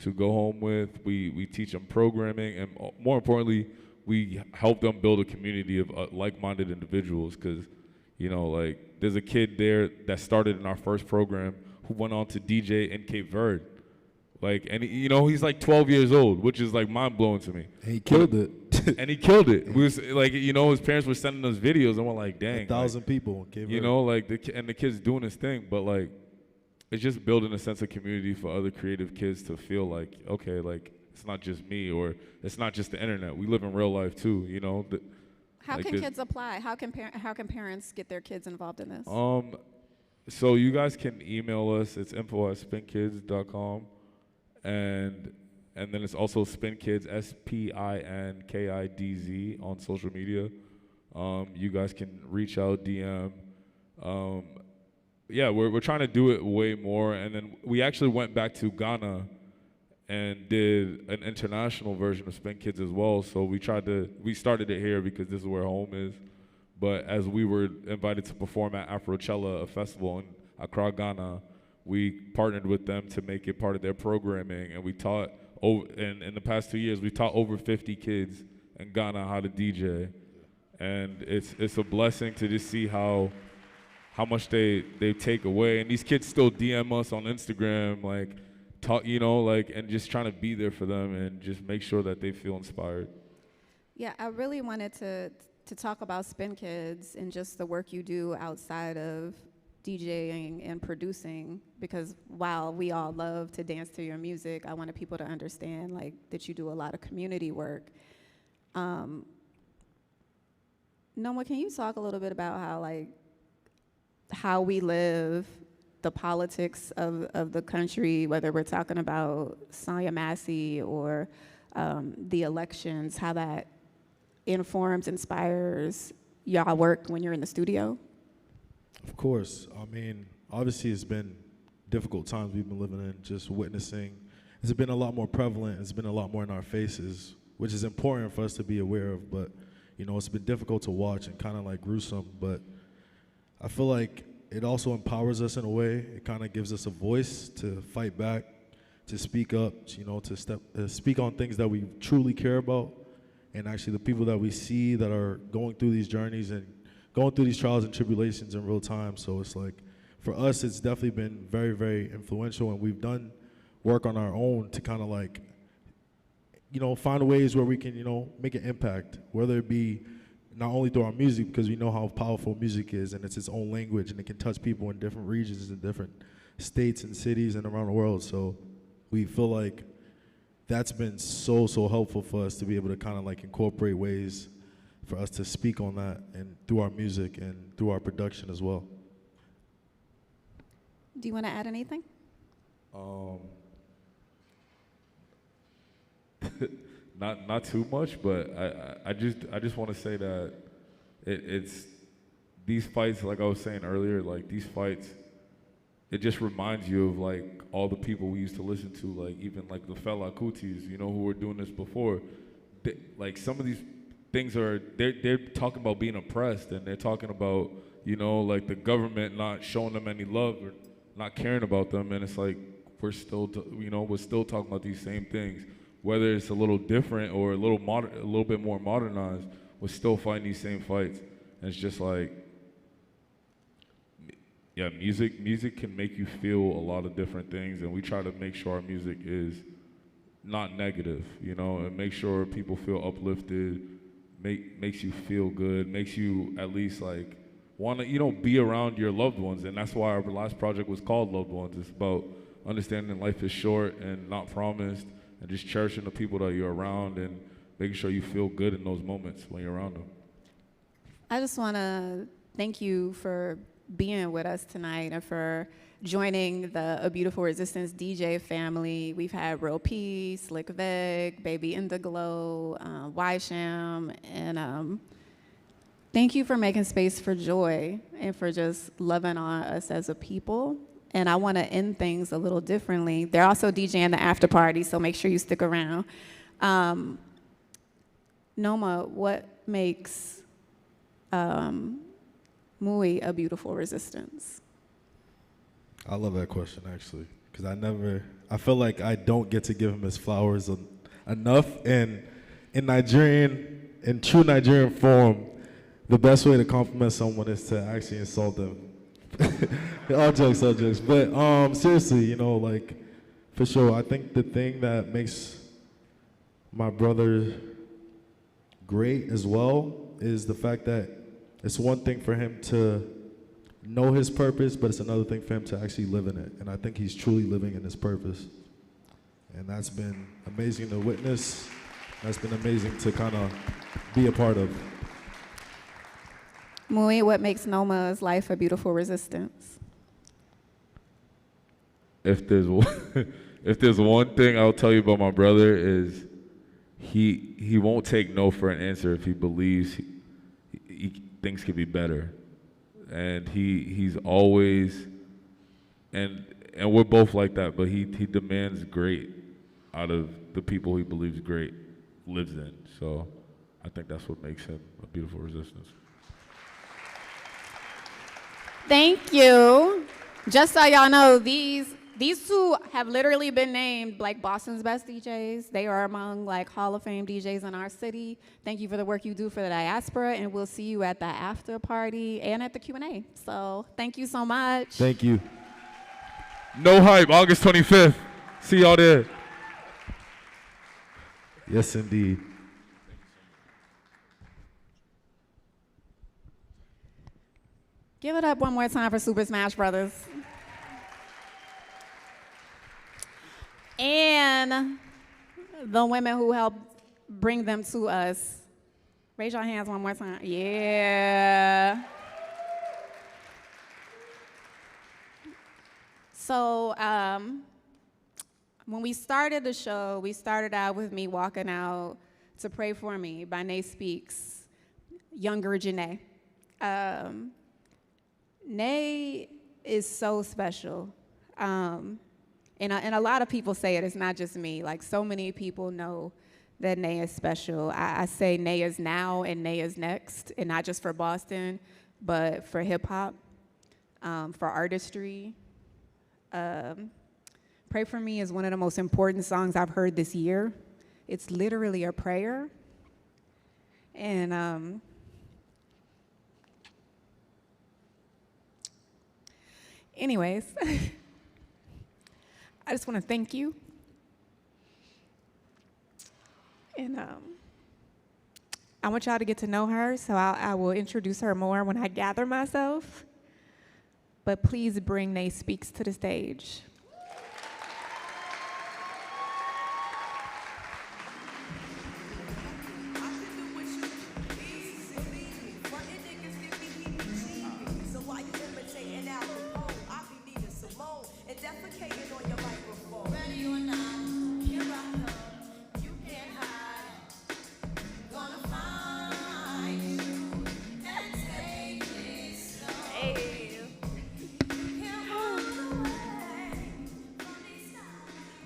to go home with. We teach them programming, and more importantly, we help them build a community of like-minded individuals. Because, you know, like there's a kid there that started in our first program who went on to DJ in Cape Verde. Like, and you know, he's like 12 years old, which is like mind-blowing to me. And he killed it. And he killed it. We was like, you know, his parents were sending us videos, and we're like, dang. 1,000 people in Cape Verde. You know, like, the kid's doing his thing, but like, it's just building a sense of community for other creative kids to feel like, okay, like, it's not just me, or it's not just the internet. We live in real life too, you know. How can kids apply? How can parents get their kids involved in this? So you guys can email us. It's info@spinkids.com. And then it's also SpinKids, SPINKIDZ on social media. You guys can reach out, DM. Yeah, we're trying to do it way more. And then we actually went back to Ghana and did an international version of Spin Kids as well. So we started it here because this is where home is. But as we were invited to perform at Afrochella, a festival in Accra, Ghana, we partnered with them to make it part of their programming, and we taught, in the past 2 years, we taught over 50 kids in Ghana how to DJ. And it's a blessing to just see how much they take away. And these kids still DM us on Instagram, like, talk, you know, like, and just trying to be there for them and just make sure that they feel inspired. Yeah, I really wanted to talk about Spin Kids and just the work you do outside of DJing and producing, because while we all love to dance to your music, I wanted people to understand like that you do a lot of community work. Noma, can you talk a little bit about how we live, the politics of the country, whether we're talking about Sonia Massey or the elections, how that informs, inspires y'all work when you're in the studio? Of course. I mean, obviously it's been difficult times we've been living in, just witnessing. It's been a lot more prevalent. It's been a lot more in our faces, which is important for us to be aware of. But, you know, it's been difficult to watch and kind of like gruesome. But I feel like it also empowers us in a way. It kind of gives us a voice to fight back, to speak up, you know, to speak on things that we truly care about. And actually the people that we see that are going through these journeys and going through these trials and tribulations in real time. So it's like, for us, it's definitely been very, very influential, and we've done work on our own to kind of like, you know, find ways where we can, you know, make an impact, whether it be not only through our music, because we know how powerful music is, and it's its own language, and it can touch people in different regions and different states and cities and around the world. So we feel like that's been so helpful for us to be able to kind of like incorporate ways for us to speak on that, and through our music and through our production as well. Do you want to add anything? Not too much, but I just want to say that it's these fights, like I was saying earlier, like these fights, it just reminds you of like all the people we used to listen to, like even like the Fela Kutis, you know, who were doing this before. Like some of these things they're talking about being oppressed, and they're talking about, you know, like the government not showing them any love or not caring about them, and it's like we're still talking about these same things, whether it's a little different or a little bit more modernized. We're still fighting these same fights, and it's just like, yeah, music can make you feel a lot of different things, and we try to make sure our music is not negative, you know, and make sure people feel uplifted. Makes you feel good, makes you at least like want to, you know, be around your loved ones. And that's why our last project was called Loved Ones. It's about understanding life is short and not promised, and just cherishing the people that you're around and making sure you feel good in those moments when you're around them. I just want to thank you for being with us tonight and for joining the A Beautiful Resistance DJ family. We've had Real Peace, Slick Veg, Baby Indiglo, Y-Sham, and thank you for making space for joy and for just loving on us as a people. And I want to end things a little differently. They're also DJing the after party, so make sure you stick around. Noma, what makes Mui a beautiful resistance? I love that question, actually, because I feel like I don't get to give him his flowers enough. And in true Nigerian form, the best way to compliment someone is to actually insult them. all jokes. But seriously, like, for sure, I think the thing that makes my brother great as well is the fact that it's one thing for him to know his purpose, but it's another thing for him to actually live in it. And I think he's truly living in his purpose. And that's been amazing to witness. That's been amazing to kind of be a part of. Mui, what makes Noma's life a beautiful resistance? If there's one thing I'll tell you about my brother is he won't take no for an answer if he believes things could be better. And he's always, and we're both like that, but he demands great out of the people he believes great lives in. So I think that's what makes him a beautiful resistance. Thank you. Just so y'all know, these two have literally been named like Boston's best DJs. They are among like Hall of Fame DJs in our city. Thank you for the work you do for the diaspora, and we'll see you at the after party and at the Q&A. So thank you so much. Thank you. No Hype, August 25th. See y'all there. Yes, indeed. Give it up one more time for SuperSmashBroz. And the women who helped bring them to us. Raise your hands one more time. Yeah. So when we started the show, we started out with me walking out to Pray For Me by Nay Speaks, younger Jeneé. Nay is so special. And a lot of people say it, it's not just me. Like, so many people know that Nay is special. I say Nay is now and Nay is next, and not just for Boston, but for hip hop, for artistry. Pray For Me is one of the most important songs I've heard this year. It's literally a prayer. And anyways, I just want to thank you. And I want y'all to get to know her, so I will introduce her more when I gather myself. But please bring Nay Speaks to the stage.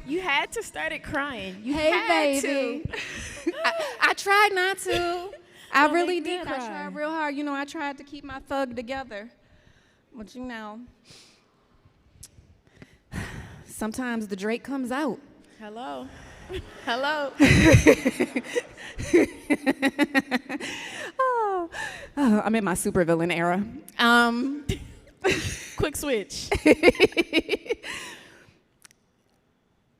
You had to start crying. You hey, had baby. to. I tried not to. I Don't really make me did. I cry. tried real hard. You know, I tried to keep my thug together. But you know, sometimes the Drake comes out. Hello. Hello. Oh, I'm in my supervillain era. Quick switch.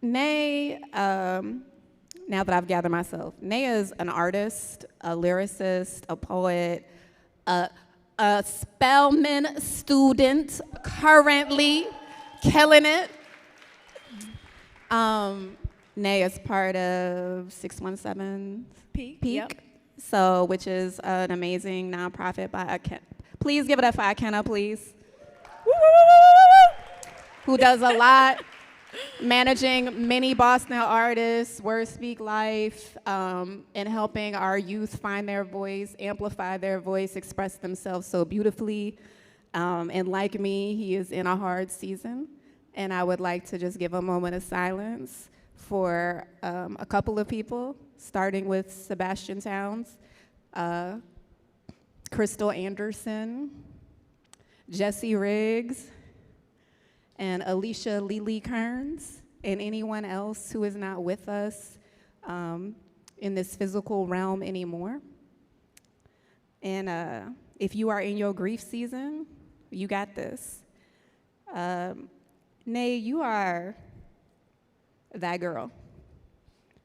Nay, now that I've gathered myself, Nay is an artist, a lyricist, a poet, a Spelman student, currently killing it. Nay is part of 617 Peak. Peak. Yep. So, which is an amazing nonprofit by please give it up for Akenna, please. Who does a lot, managing many Boston artists, Words Speak Life, and helping our youth find their voice, amplify their voice, express themselves so beautifully. And like me, he is in a hard season. And I would like to just give a moment of silence for a couple of people, starting with Sebastian Towns, Crystal Anderson, Jesse Riggs, and Alicia Lily Kearns, and anyone else who is not with us in this physical realm anymore. And if you are in your grief season, you got this. Nay, you are that girl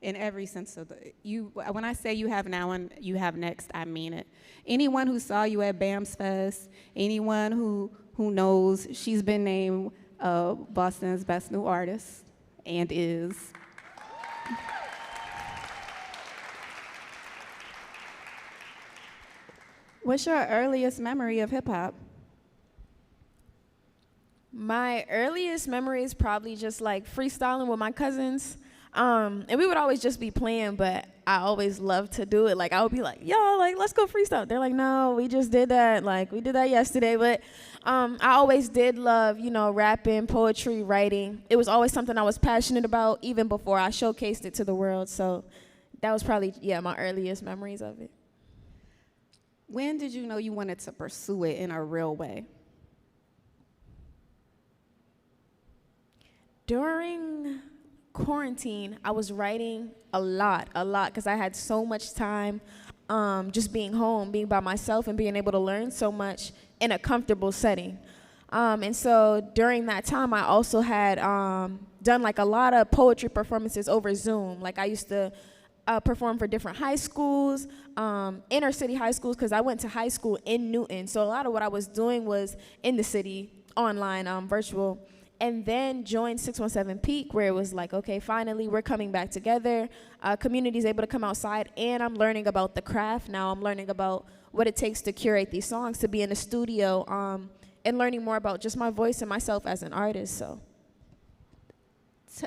in every sense of when I say you have now and you have next, I mean it. Anyone who saw you at BAMS Fest, anyone who knows she's been named Boston's best new artist and is. What's your earliest memory of hip hop? My earliest memory is probably just like freestyling with my cousins. And we would always just be playing, but I always loved to do it. Like, I would be like, yo, like, let's go freestyle. They're like, no, we just did that. Like, we did that yesterday. But I always did love, rapping, poetry, writing. It was always something I was passionate about, even before I showcased it to the world. So that was probably, my earliest memories of it. When did you know you wanted to pursue it in a real way? During quarantine, I was writing a lot, because I had so much time just being home, being by myself, and being able to learn so much in a comfortable setting. And so during that time, I also had done like a lot of poetry performances over Zoom. Like, I used to perform for different high schools, inner city high schools, because I went to high school in Newton. So a lot of what I was doing was in the city, online, virtual. And then joined 617 Peak, where it was like, okay, finally, we're coming back together. Community's able to come outside, and I'm learning about the craft now. I'm learning about what it takes to curate these songs, to be in the studio, and learning more about just my voice and myself as an artist. So,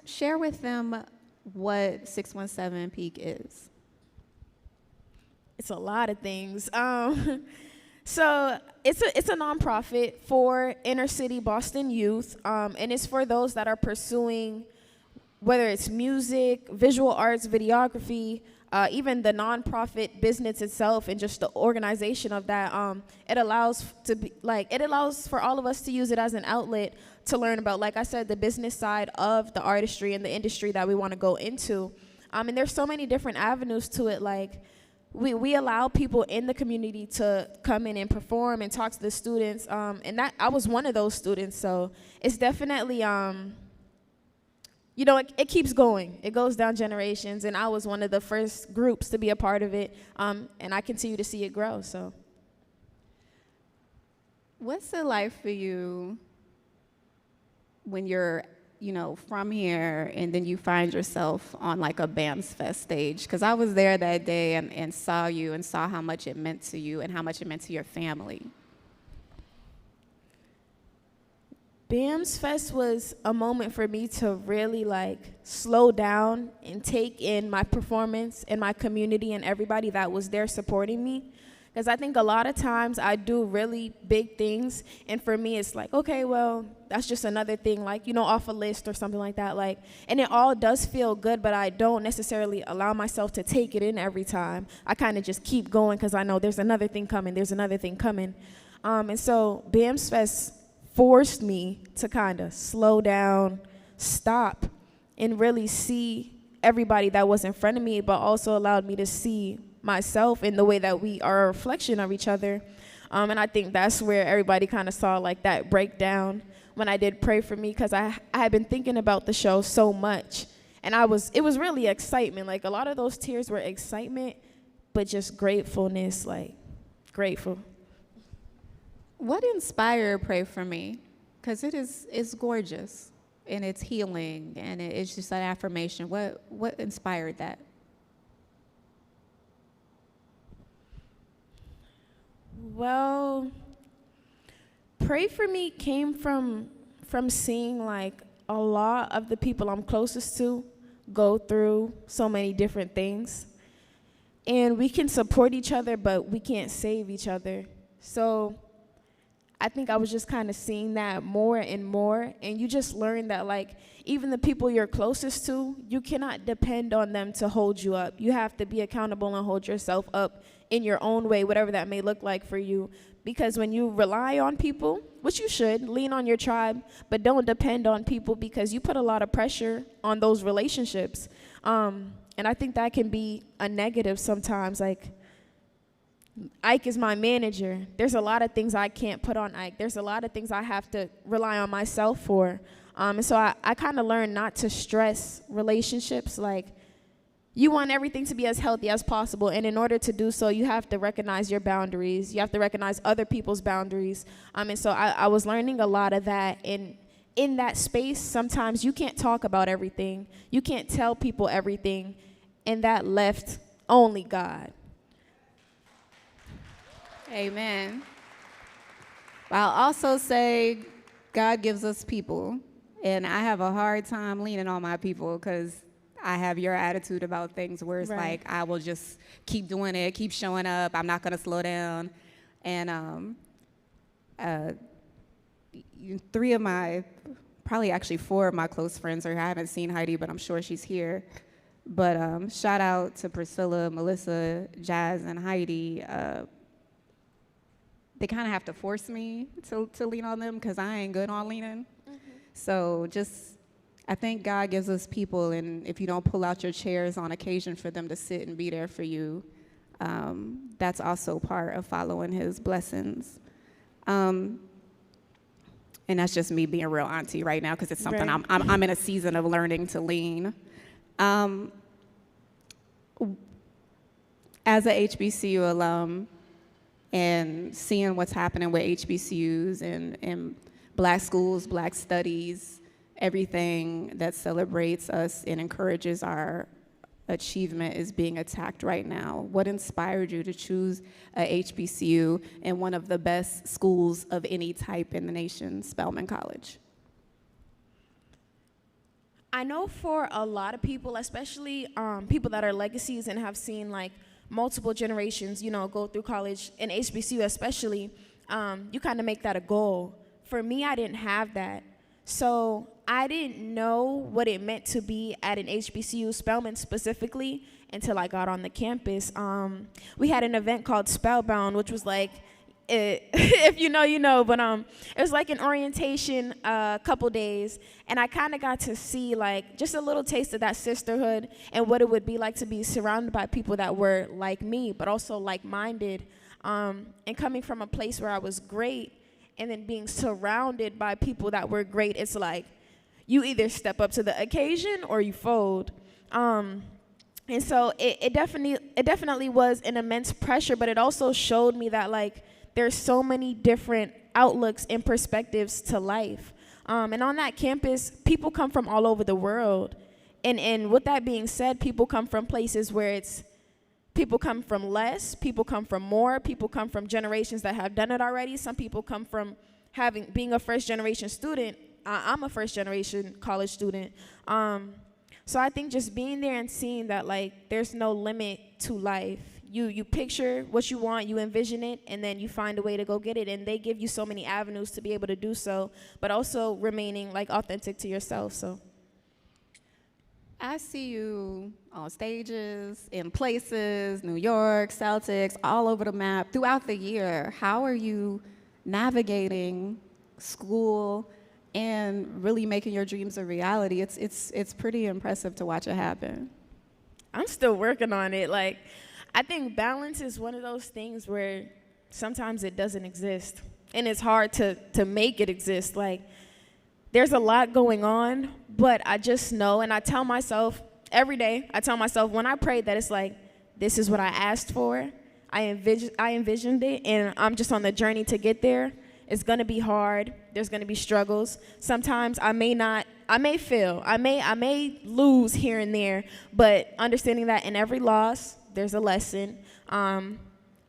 share with them what 617 Peak is. It's a lot of things. So it's a nonprofit for inner city Boston youth, and it's for those that are pursuing, whether it's music, visual arts, videography, even the nonprofit business itself, and just the organization of that. It allows for all of us to use it as an outlet to learn about, like I said, the business side of the artistry and the industry that we want to go into. And there's so many different avenues to it, like. We allow people in the community to come in and perform and talk to the students, and that I was one of those students. So it's definitely, it keeps going. It goes down generations, and I was one of the first groups to be a part of it, and I continue to see it grow. So, what's it like for you when you're from here, and then you find yourself on like a BAMS Fest stage? Because I was there that day and saw you and saw how much it meant to you and how much it meant to your family. BAMS Fest was a moment for me to really slow down and take in my performance and my community and everybody that was there supporting me. Because I think a lot of times I do really big things, and for me it's like, okay, well, that's just another thing, off a list or something like that. And it all does feel good, but I don't necessarily allow myself to take it in every time. I kind of just keep going because I know there's another thing coming, and so BAMS Fest forced me to kind of slow down, stop, and really see everybody that was in front of me, but also allowed me to see myself in the way that we are a reflection of each other. And I think that's where everybody kind of saw that breakdown when I did Pray For Me, because I had been thinking about the show so much, and it was really excitement. A lot of those tears were excitement, but just gratefulness, grateful. What inspired Pray For Me? Because it's gorgeous. and it's healing, and it's just an affirmation. What inspired that? Well, Pray For Me came from seeing like a lot of the people I'm closest to go through so many different things. And we can support each other, but we can't save each other. So I think I was just kind of seeing that more and more. And you just learn that like even the people you're closest to, you cannot depend on them to hold you up. You have to be accountable and hold yourself up in your own way, whatever that may look like for you. Because when you rely on people, which you should, lean on your tribe, but don't depend on people because you put a lot of pressure on those relationships. And I think that can be a negative sometimes. Like, Ike is my manager. There's a lot of things I can't put on Ike. There's a lot of things I have to rely on myself for. And so I kind of learned not to stress relationships. Like, you want everything to be as healthy as possible. And in order to do so, you have to recognize your boundaries. You have to recognize other people's boundaries. And so I was learning a lot of that. And in that space, sometimes you can't talk about everything. You can't tell people everything. And that left only God. Amen. I'll also say God gives us people. And I have a hard time leaning on my people because I have your attitude about things where it's like, I will just keep doing it, keep showing up. I'm not going to slow down. And four of my close friends are here. I haven't seen Heidi, but I'm sure she's here. But shout out to Priscilla, Melissa, Jazz, and Heidi. They kind of have to force me to lean on them because I ain't good on leaning. Mm-hmm. So I think God gives us people, and if you don't pull out your chairs on occasion for them to sit and be there for you, that's also part of following his blessings. And that's just me being real auntie right now because it's something I'm in a season of learning to lean. As a HBCU alum and seeing what's happening with HBCUs and Black schools, Black studies, everything that celebrates us and encourages our achievement is being attacked right now. What inspired you to choose a HBCU in one of the best schools of any type in the nation, Spelman College? I know for a lot of people, especially people that are legacies and have seen like multiple generations, go through college, and HBCU especially, you kind of make that a goal. For me, I didn't have that. So I didn't know what it meant to be at an HBCU, Spelman specifically, until I got on the campus. We had an event called Spellbound, which was like, if you know, you know, but it was like an orientation couple days, and I kind of got to see like just a little taste of that sisterhood and what it would be like to be surrounded by people that were like me, but also like-minded, and coming from a place where I was great and then being surrounded by people that were great. It's like you either step up to the occasion or you fold. And so it definitely was an immense pressure, but it also showed me that like there's so many different outlooks and perspectives to life. And on that campus, people come from all over the world. And with that being said, people come from places where people come from less, people come from more, people come from generations that have done it already. Some people come from being a first generation student. I'm a first generation college student. So I think just being there and seeing that like there's no limit to life. You picture what you want, you envision it, and then you find a way to go get it. And they give you so many avenues to be able to do so, but also remaining like authentic to yourself. So I see you on stages, in places, New York, Celtics, all over the map throughout the year. How are you navigating school and really making your dreams a reality? It's pretty impressive to watch it happen. I'm still working on it. Like, I think balance is one of those things where sometimes it doesn't exist, and it's hard to make it exist. Like, there's a lot going on, but I just know, and I tell myself every day, when I pray that it's like, this is what I asked for, I envisioned it, and I'm just on the journey to get there. It's gonna be hard, there's gonna be struggles. Sometimes I may not I may fail, I may lose here and there, but understanding that in every loss, there's a lesson. And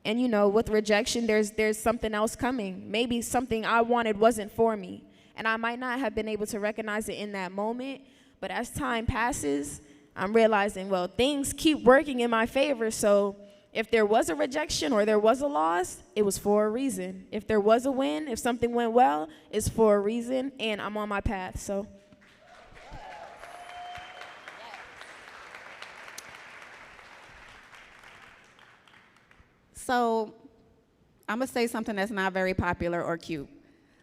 you know, with rejection, there's something else coming. Maybe something I wanted wasn't for me, and I might not have been able to recognize it in that moment, but as time passes, I'm realizing, well, things keep working in my favor, so if there was a rejection or there was a loss, it was for a reason. If there was a win, if something went well, it's for a reason, and I'm on my path, so. So I'm going to say something that's not very popular or cute.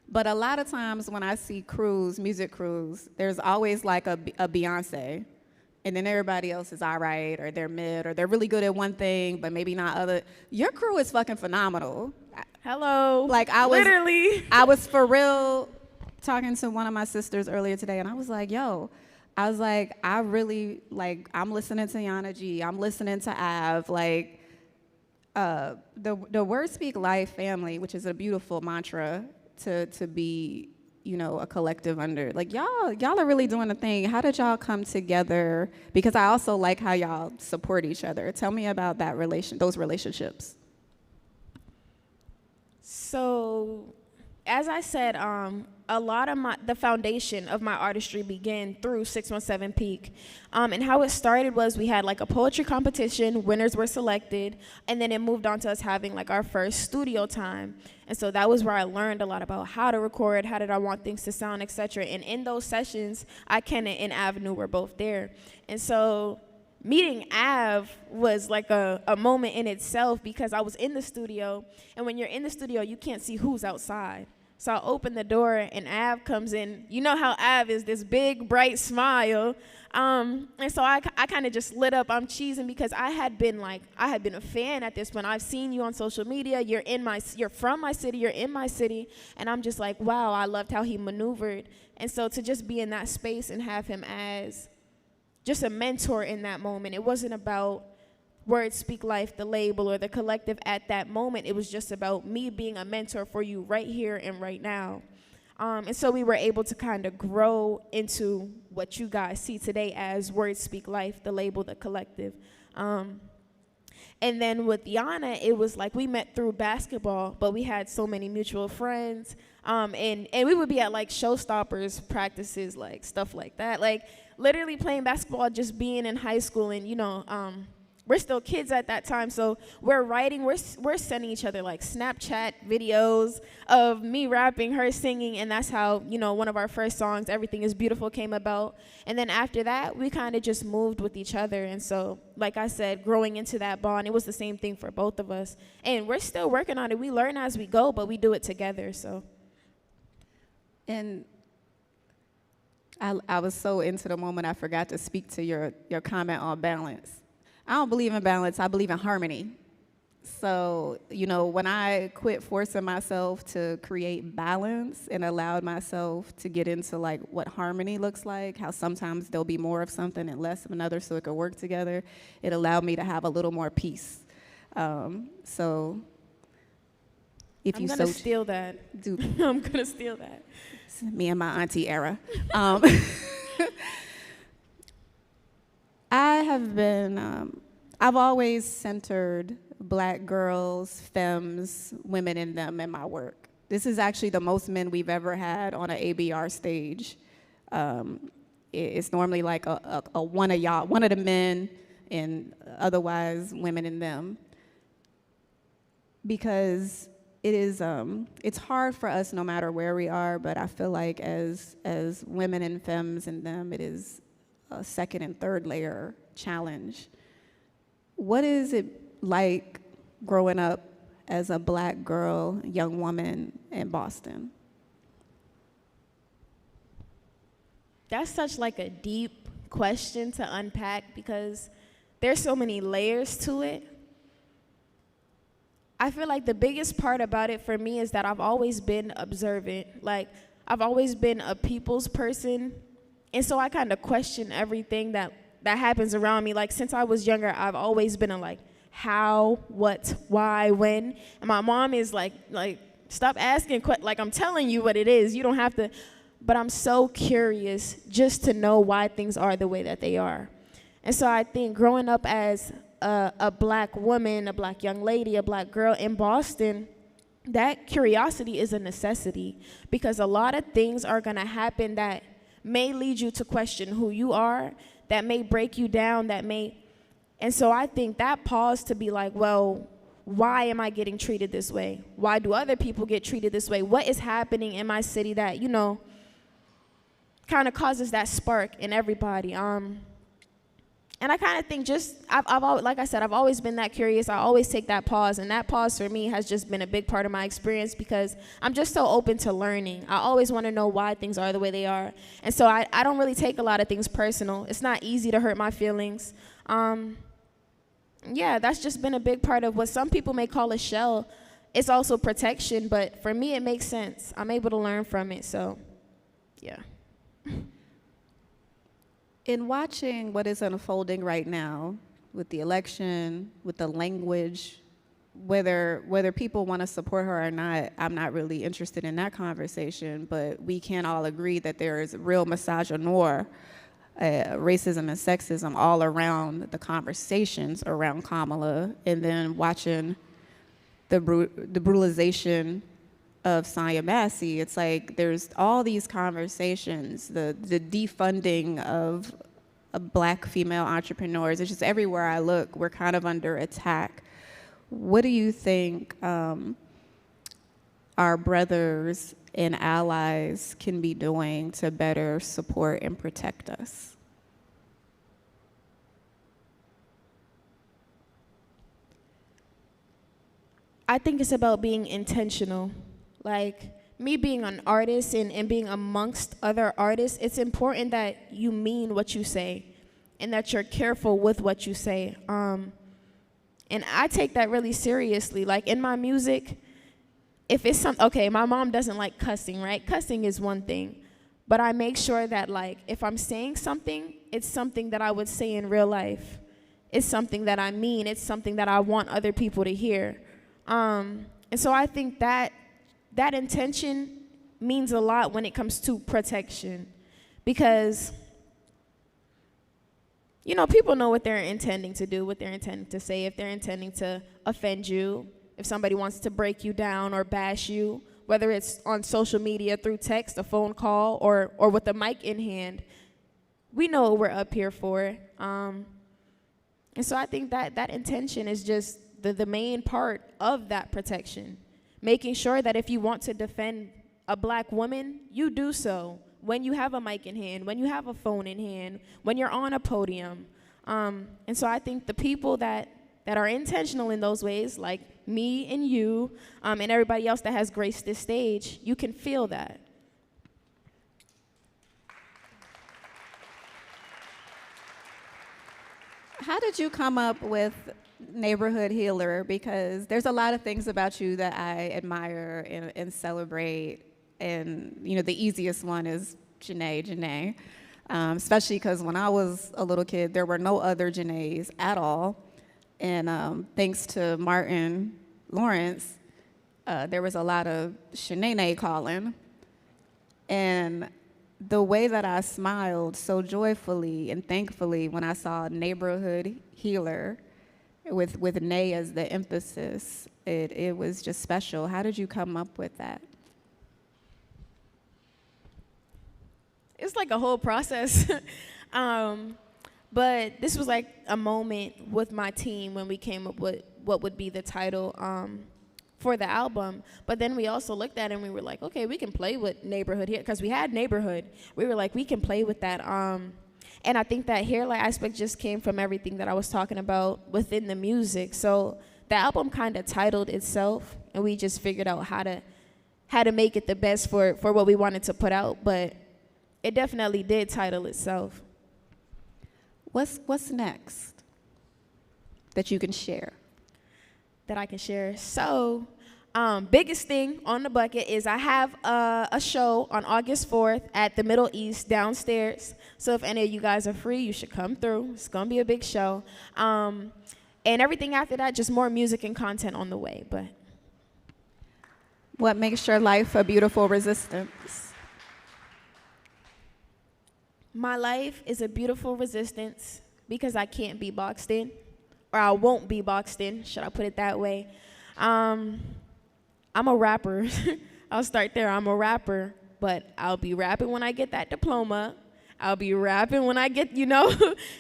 But a lot of times when I see crews, music crews, there's always like a Beyonce. And then everybody else is all right, or they're mid, or they're really good at one thing, but maybe not other. Your crew is fucking phenomenal. Hello. Like I was for real talking to one of my sisters earlier today, and I was like, yo, I really, like, I'm listening to Yana G, I'm listening to Av, like, the Word Speak Life family, which is a beautiful mantra to be, you know, a collective under. Like, y'all are really doing a thing. How did y'all come together? Because I also like how y'all support each other. Tell me about those relationships. So, as I said, a lot of the foundation of my artistry began through 617 Peak. And how it started was we had like a poetry competition, winners were selected, and then it moved on to us having like our first studio time. And so that was where I learned a lot about how to record, how did I want things to sound, etc. And in those sessions, Kenneth and Avenue were both there. And so meeting Av was like a moment in itself, because I was in the studio, and when you're in the studio, you can't see who's outside. So I opened the door and Av comes in. You know how Av is, this big, bright smile. And so I kind of just lit up. I'm cheesing because I had been a fan at this point. I've seen you on social media. You're from my city. You're in my city. And I'm just like, wow, I loved how he maneuvered. And so to just be in that space and have him as just a mentor in that moment, it wasn't about Word Speak Life, the label, or the collective at that moment. It was just about me being a mentor for you right here and right now. And so we were able to kind of grow into what you guys see today as Word Speak Life, the label, the collective. And then with Yana, it was like we met through basketball, but we had so many mutual friends. And we would be at like showstoppers practices, like stuff like that. Like literally playing basketball, just being in high school, and, you know, we're still kids at that time, so we're writing, we're sending each other like Snapchat videos of me rapping, her singing, and that's how, you know, one of our first songs, Everything Is Beautiful, came about. And then after that, we kind of just moved with each other. And so, like I said, growing into that bond, it was the same thing for both of us. And we're still working on it. We learn as we go, but we do it together, so. And I was so into the moment I forgot to speak to your comment on balance. I don't believe in balance, I believe in harmony. So, you know, when I quit forcing myself to create balance and allowed myself to get into like what harmony looks like, how sometimes there'll be more of something and less of another so it could work together, it allowed me to have a little more peace. So if you I'm gonna steal that. I'm gonna steal that. It's me and my auntie era. I have been, I've always centered Black girls, femmes, women in them in my work. This is actually the most men we've ever had on an ABR stage. It's normally like a one of y'all, one of the men, and otherwise women in them. Because it is, it's hard for us no matter where we are, but I feel like as women and femmes in them, it is a second and third layer challenge. What is it like growing up as a Black girl, young woman in Boston? That's such like a deep question to unpack, because there's so many layers to it. I feel like the biggest part about it for me is that I've always been observant. Like, I've always been a people's person. And so I kind of question everything that happens around me. Like, since I was younger, I've always been a like, how, what, why, when. And my mom is like, stop asking, like, I'm telling you what it is. You don't have to. but I'm so curious just to know why things are the way that they are. And so I think growing up as a black woman, a black young lady, a black girl in Boston, that curiosity is a necessity, because a lot of things are going to happen that may lead you to question who you are, that may break you down, and so I think that pause to be like, well, why am I getting treated this way? Why do other people get treated this way? What is happening in my city that, kind of causes that spark in everybody? And I kind of think like I said, I've always been that curious. I always take that pause, and that pause for me has just been a big part of my experience, because I'm just so open to learning. I always want to know why things are the way they are. And so I don't really take a lot of things personal. It's not easy to hurt my feelings. Yeah, that's just been a big part of what some people may call a shell. It's also protection, but for me, it makes sense. I'm able to learn from it, so yeah. In watching what is unfolding right now with the election, with the language, whether people want to support her or not, I'm not really interested in that conversation, but we can all agree that there is real misogynoir, racism and sexism all around the conversations around Kamala, and then watching the brutalization of Sanya Massey. It's like there's all these conversations, the defunding of black female entrepreneurs. It's just everywhere I look, we're kind of under attack. What do you think our brothers and allies can be doing to better support and protect us? I think it's about being intentional. Like, me being an artist and being amongst other artists, it's important that you mean what you say and that you're careful with what you say. And I take that really seriously. Like, in my music, if it's okay, my mom doesn't like cussing, right? Cussing is one thing. But I make sure that, like, if I'm saying something, it's something that I would say in real life. It's something that I mean. It's something that I want other people to hear. And so I think that intention means a lot when it comes to protection, because, people know what they're intending to do, what they're intending to say, if they're intending to offend you, if somebody wants to break you down or bash you, whether it's on social media, through text, a phone call, or with a mic in hand. We know what we're up here for. And so I think that intention is just the main part of that protection. Making sure that if you want to defend a black woman, you do so when you have a mic in hand, when you have a phone in hand, when you're on a podium. And so I think the people that are intentional in those ways, like me and you, and everybody else that has graced this stage, you can feel that. How did you come up with Neighborhood Healer? Because there's a lot of things about you that I admire and celebrate, and the easiest one is Jeneé, especially because when I was a little kid, there were no other Jeneés at all, and thanks to Martin Lawrence, there was a lot of Jeneé calling, and the way that I smiled so joyfully and thankfully when I saw Neighborhood Healer with Nay as the emphasis, it was just special. How did you come up with that? It's like a whole process. But this was like a moment with my team when we came up with what would be the title for the album. But then we also looked at it and we were like, okay, we can play with Neighborhood here, because we had Neighborhood. We were like, we can play with that. And I think that hairline aspect just came from everything that I was talking about within the music. So the album kind of titled itself, and we just figured out how to make it the best for what we wanted to put out. But it definitely did title itself. What's next that you can share? That I can share. So, biggest thing on the bucket is I have a show on August 4th at the Middle East downstairs. So if any of you guys are free, you should come through. It's going to be a big show. And everything after that, just more music and content on the way. But what makes your life a beautiful resistance? My life is a beautiful resistance because I can't be boxed in, or I won't be boxed in, should I put it that way. I'm a rapper. I'll start there. I'm a rapper, but I'll be rapping when I get that diploma. I'll be rapping when I get,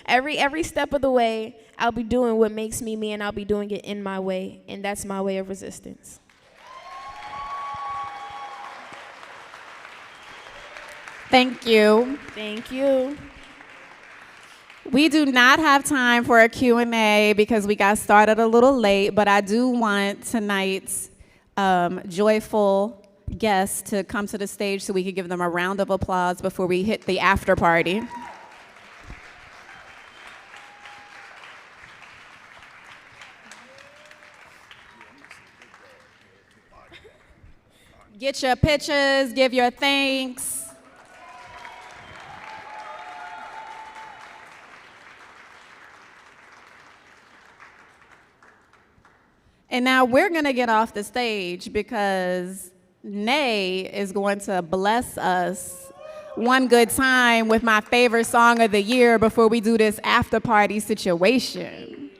every step of the way, I'll be doing what makes me me, and I'll be doing it in my way, and that's my way of resistance. Thank you. Thank you. We do not have time for a Q&A because we got started a little late, but I do want tonight's joyful guests to come to the stage so we can give them a round of applause before we hit the after party. Get your pictures, give your thanks. And now we're going to get off the stage because Jeneé is going to bless us one good time with my favorite song of the year before we do this after party situation.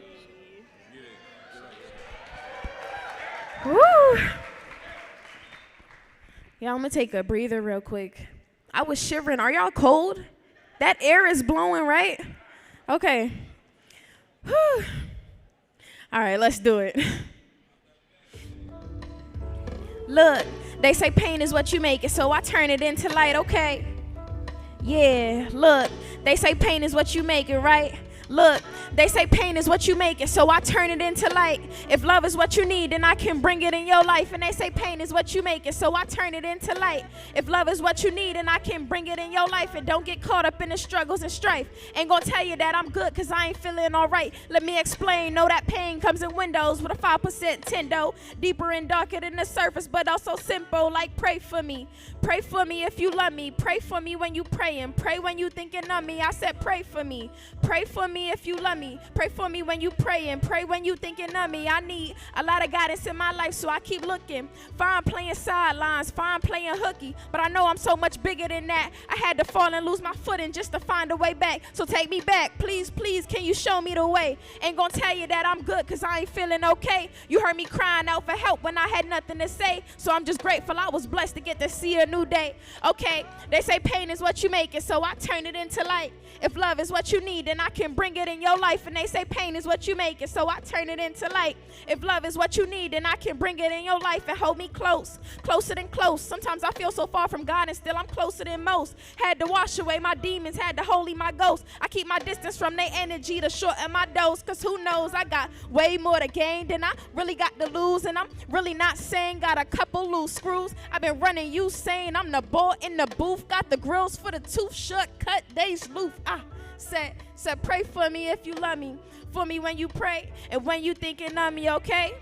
Woo! Yeah, I'm gonna take a breather real quick. I was shivering. Are y'all cold? That air is blowing, right? Okay. Whew. All right, let's do it. Look, they say pain is what you make it, so I turn it into light, okay? Yeah, look, they say pain is what you make it, right? Look, they say pain is what you make it, so I turn it into light. If love is what you need, then I can bring it in your life. And they say pain is what you make it, so I turn it into light. If love is what you need, then I can bring it in your life. And don't get caught up in the struggles and strife. Ain't gonna tell you that I'm good, cause I ain't feeling alright. Let me explain, know that pain comes in windows with a 5% tendo. Deeper and darker than the surface, but also simple, like pray for me. Pray for me if you love me. Pray for me when you praying. Pray when you thinking of me. I said pray for me. Pray for me if you love me. Pray for me when you praying. Pray when you thinking of me. I need a lot of guidance in my life, so I keep looking. Fine playing sidelines, fine playing hooky, but I know I'm so much bigger than that. I had to fall and lose my footing just to find a way back. So take me back, please, please, can you show me the way? Ain't gonna tell you that I'm good, cause I ain't feeling okay. You heard me crying out for help when I had nothing to say, so I'm just grateful I was blessed to get to see a new day. Okay, they say pain is what you make it, so I turn it into light. If love is what you need, then I can bring it in your life. And they say pain is what you make it, so I turn it into light. If love is what you need, then I can bring it in your life and hold me close, closer than close. Sometimes I feel so far from God and still I'm closer than most. Had to wash away my demons, had to holy my ghost. I keep my distance from their energy to shorten my dose, cause who knows, I got way more to gain than I really got to lose. And I'm really not saying got a couple loose screws. I've been running you saying I'm the ball in the booth. Got the grills for the tooth shut, cut days loose. Said pray for me if you love me. For me when you pray and when you thinking of me, okay?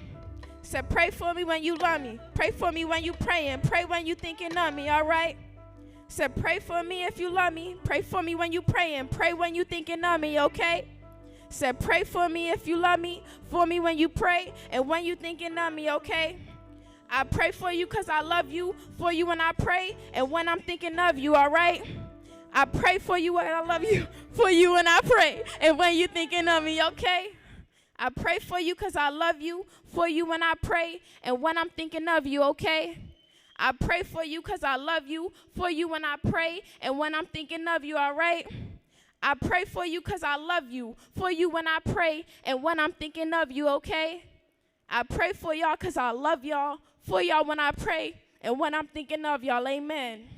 Said pray for me when you love me. Pray for me when you praying. Pray when you thinking of me, all right? Said pray for me if you love me. Pray for me when you praying. Pray when you thinking of me, okay? Said pray for me if you love me. For me when you pray and when you thinking of me, okay? I pray for you because I love you. For you when I pray and when I'm thinking of you, all right? I pray for you and I love you. For you when I pray and when you thinking of me, okay? I pray for you because I love you. For you when I pray and when I'm thinking of you, okay? I pray for you because I love you. For you when I pray and when I'm thinking of you, all right? I pray for you because I love you. For you when I pray and when I'm thinking of you, okay? I pray for y'all because I love y'all. For y'all when I pray and when I'm thinking of y'all, amen.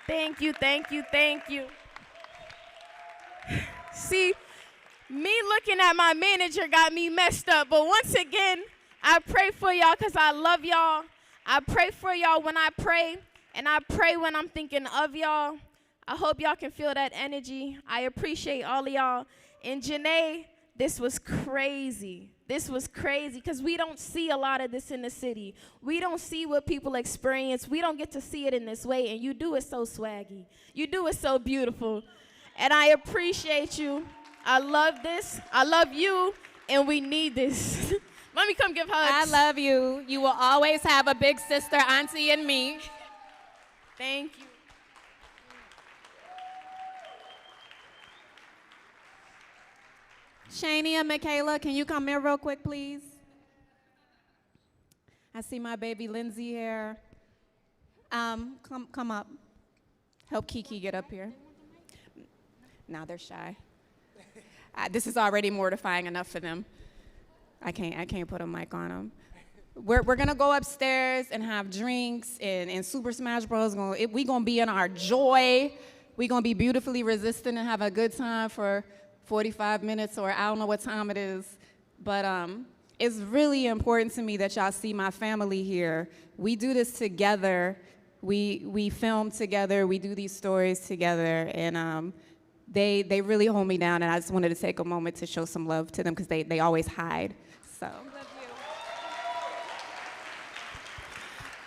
Thank you, thank you, thank you. See, me looking at my manager got me messed up, but once again, I pray for y'all because I love y'all. I pray for y'all when I pray, and I pray when I'm thinking of y'all. I hope y'all can feel that energy. I appreciate all of y'all. And Jeneé, this was crazy. This was crazy because we don't see a lot of this in the city. We don't see what people experience. We don't get to see it in this way, and you do it so swaggy. You do it so beautiful, and I appreciate you. I love this. I love you, and we need this. Let me come give hugs. I love you. You will always have a big sister, auntie, and me. Thank you. Shania and Michaela, can you come here real quick, please? I see my baby Lindsay here. Come up. Help Kiki get up here. Now they're shy. This is already mortifying enough for them. I can't put a mic on them. We're gonna go upstairs and have drinks and Super Smash Bros. We gonna be in our joy. We gonna be beautifully resistant and have a good time for 45 minutes, or I don't know what time it is. But it's really important to me that y'all see my family here. We do this together. We film together. We do these stories together, and they really hold me down. And I just wanted to take a moment to show some love to them because they always hide. So.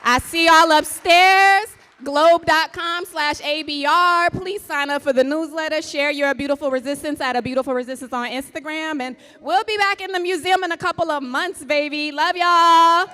I see y'all upstairs, globe.com/ABR. Please sign up for the newsletter. Share your beautiful resistance at A Beautiful Resistance on Instagram. And we'll be back in the museum in a couple of months, baby. Love y'all.